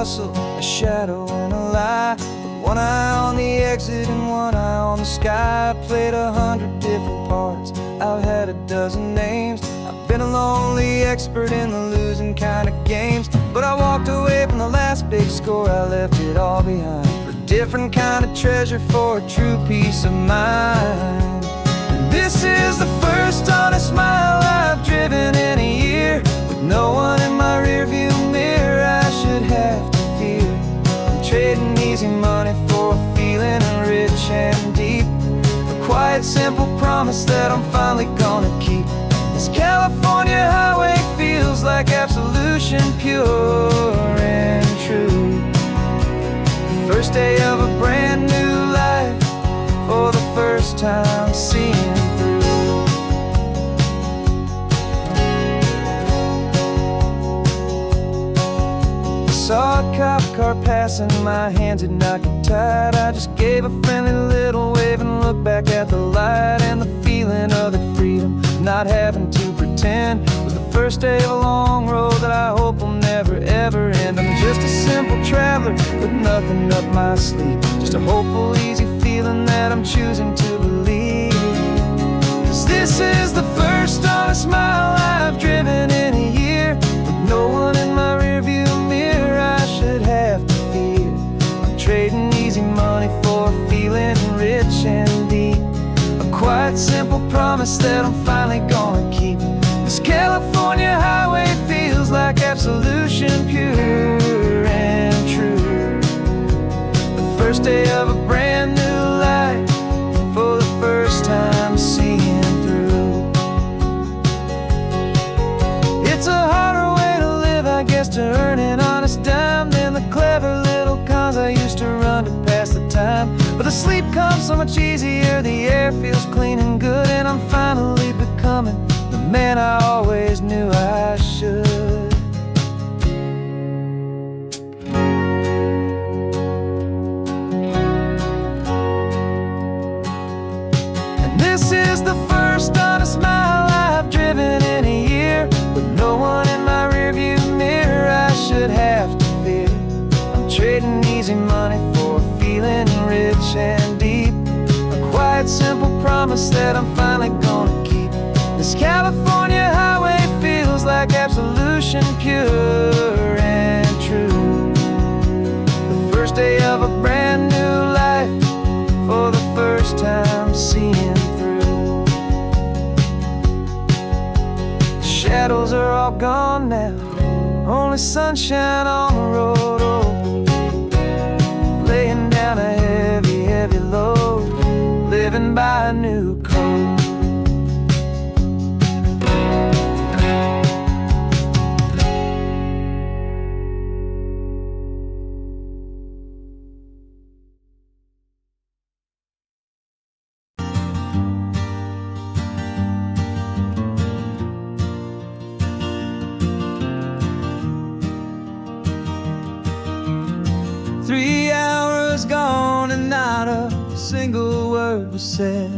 A shadow and a lie, with one eye on the exit and one eye on the sky. I played 100 different parts, I've had a dozen names. I've been a lonely expert in the losing kind of games, but I walked away from the last big score, I left it all behind for a different kind of treasure, for a true peace of mind. And this is the first honest mile I've driven in a year, with no one in my rearview mirror I should have to fear. I'm trading easy money for a feeling rich and deep, a quiet simple promise that I'm finally gonna keep. This California highway feels like absolution, pure and true. The first day of a brand new life, for the first time seeing through. Saw a cop car passing, my hands had not got tied. I just gave a friendly little wave and looked back at the light, and the feeling of that freedom, not having to pretend 10 was the first day of a long road that I hope will never ever end. I'm just a simple traveler with nothing up my sleeve, just a hopeful, easy feeling that I'm choosing to believe. 'Cause this is the first honest mile I've driven in a year, with no one in my rearview mirror I should have to fear. I'm trading easy money for a feeling rich and deep, a quiet, simple promise that I'm finally gonna keep. This California highway feels like absolution, pure and true. The first day of a brand new life, for the first time seeing through. It's a harder way to live, I guess, to earn an honest dime than the clever little cons I used to run to pass the time. But the sleep comes so much easier, the air feels clean and good, and I'm finally becoming the man I always knew I should. And this is the first honest mile I've driven in a year, with no one in my rearview mirror I should have to fear. I'm trading easy money for a feeling rich and deep, a quiet, simple promise that I'm finally gonna keep. This California highway feels like absolution, pure and true. The first day of a brand new life, for the first time seeing through. The shadows are all gone now, only sunshine on the road. Oh, laying down a heavy, heavy load, living by a new code. Three hours gone and not a single word was said,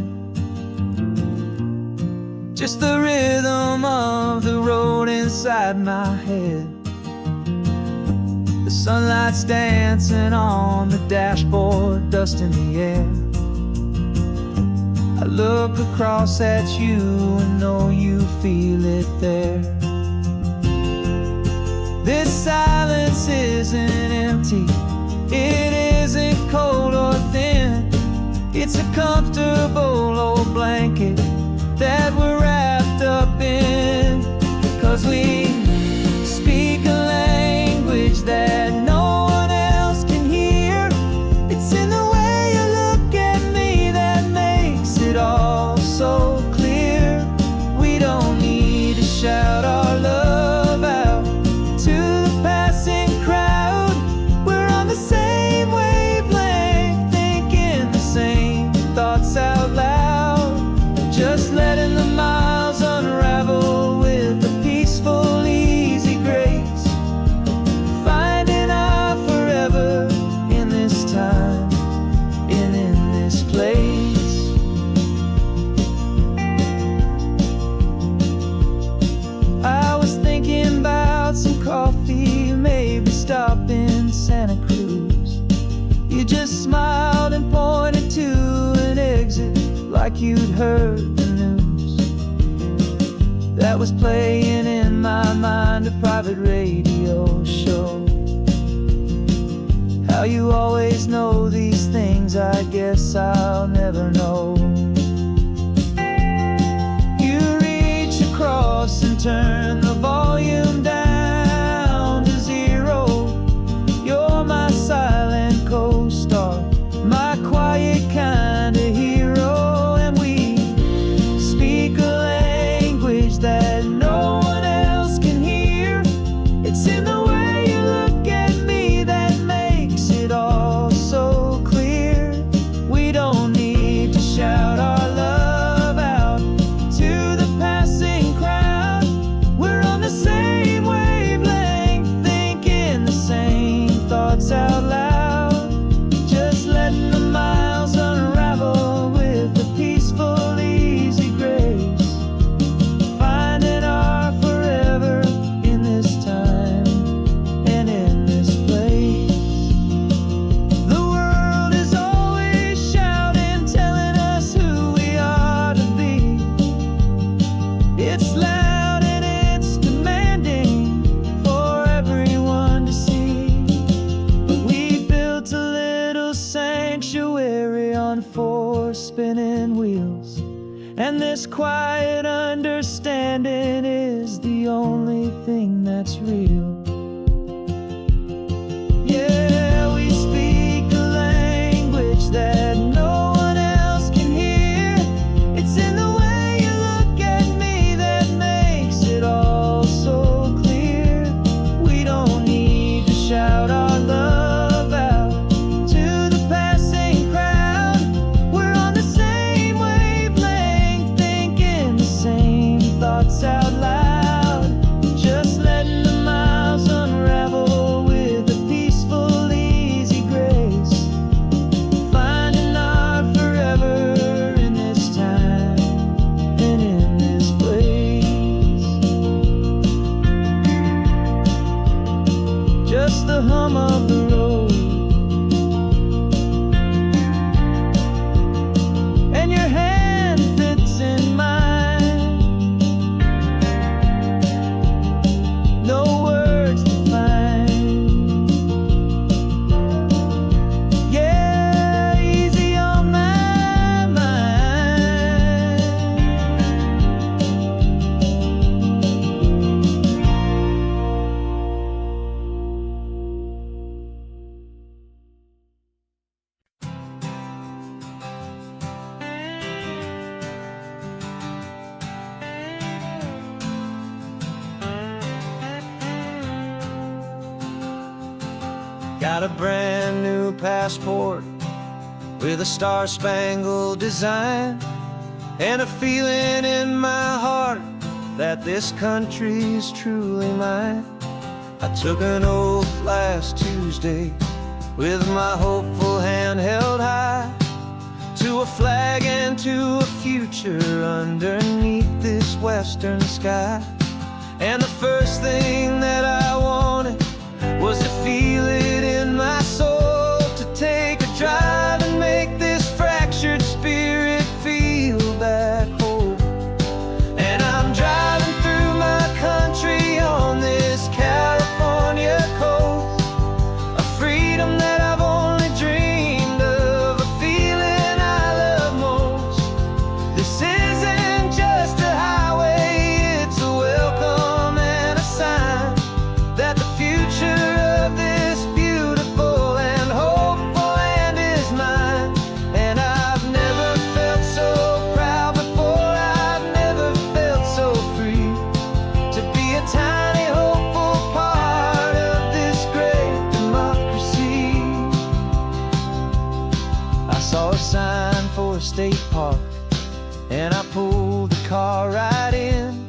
just the rhythm of the road inside my head. The sunlight's dancing on the dashboard, dust in the air. I look across at you and know you feel it there. This silence isn't empty, it isn't cold or thin. It's a comfortable old blanket that we're wrapped up in, 'cause we speak a language that no one else can hear. It's in the way you look at me that makes it all so clear. We don't need to shout our love out to the passing crowd. We're on the same wavelength, thinking the same thoughts out loud, just letting the miles unravel with a peaceful, easy grace, finding our forever in this time and in this place. I was thinking about some coffee, maybe stop in Santa Cruz. You just smiled and pointed to an exit like you'd heard the news. That was playing in my mind, a private radio show. How you always know these things, I guess I'll never know. You reach across and turn the volume down to zero. You're my silent co-star, my quiet kind of hero, and we speak a language that no one else can hear. It's in the way you look at me that makes it all so clear. We don't need to shout And this quiet understanding is the only thing that's real. Yeah, we speak a language that no one else can hear. It's in the way you look at me that makes it all so clear. We don't need to shout our love out to the passing crowd. We're on the same wavelength, thinking the same thoughts out loud. Just letting the miles unravel with a peaceful, easy grace. Finding our forever in this time and in this place. Just the hum of the road and your hand fits in mine. No words to find. Yeah, easy on my mind. Got a brand new passport with a star-spangled design, and a feeling in my heart that this country's truly mine. I took an oath last Tuesday with my hopeful hand held high to a flag and to a future underneath this western sky. And the first thing that I wanted was to feel it in my soul, to take a drive and make this fractured spirit feel back home. And I'm driving through my country on this California coast, a freedom that I've only dreamed of, a feeling I love most. This isn't just a highway, it's a welcome and a sign that the future of this beautiful and hopeful land is mine. And I've never felt so proud before, I've never felt so free to be a tiny hopeful part of this great democracy. I saw a sign for a state park and I pulled the car right in,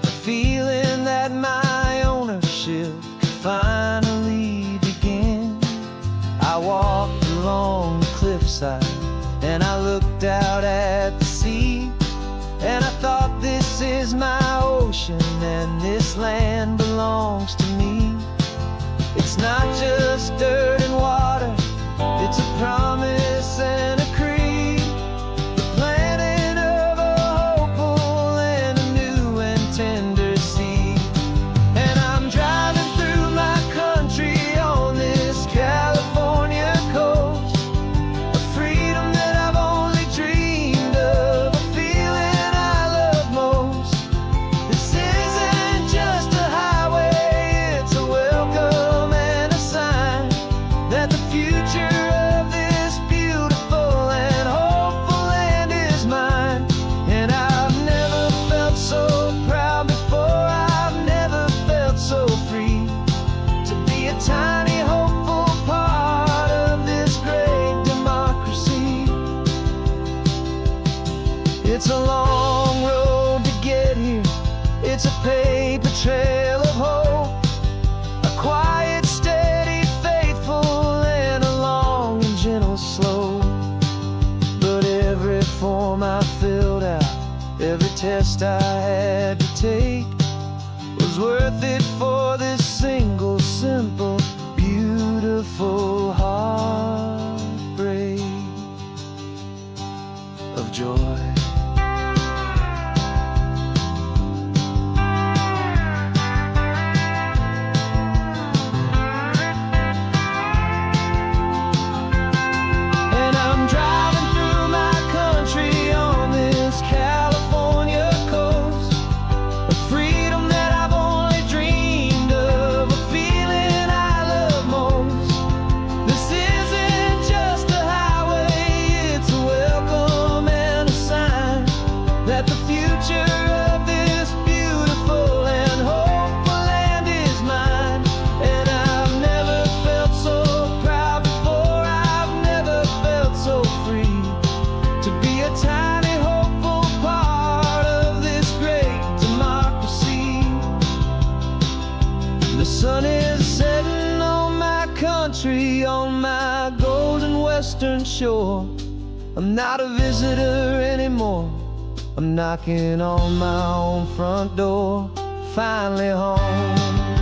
a feeling that my ownership could finally begin. I walked along the cliffside and I looked out at the sea, and I thought, this is my ocean and this land belongs to me. It's not just dirt and water, it's a promise and a creed, the planting of a hopeful and a new and tender seed. And I'm driving through my country on this California coast, a freedom that I've only dreamed of, a feeling I love most. This isn't just a highway, it's a welcome and a sign that the future of this beautiful and hopeful land is mine. And I've never felt so proud before, I've never felt so free to be a tiny hopeful part of this great democracy. It's a long road to get here, it's a paper trail of hope, a quiet, steady, faithful, and a long and gentle slope. But every form I filled out, every test I had to take, was worth it for this single, simple, beautiful heartbreak of joy. And I'm driving through my country on this country on my golden western shore. I'm not a visitor anymore. I'm knocking on my own front door, finally home.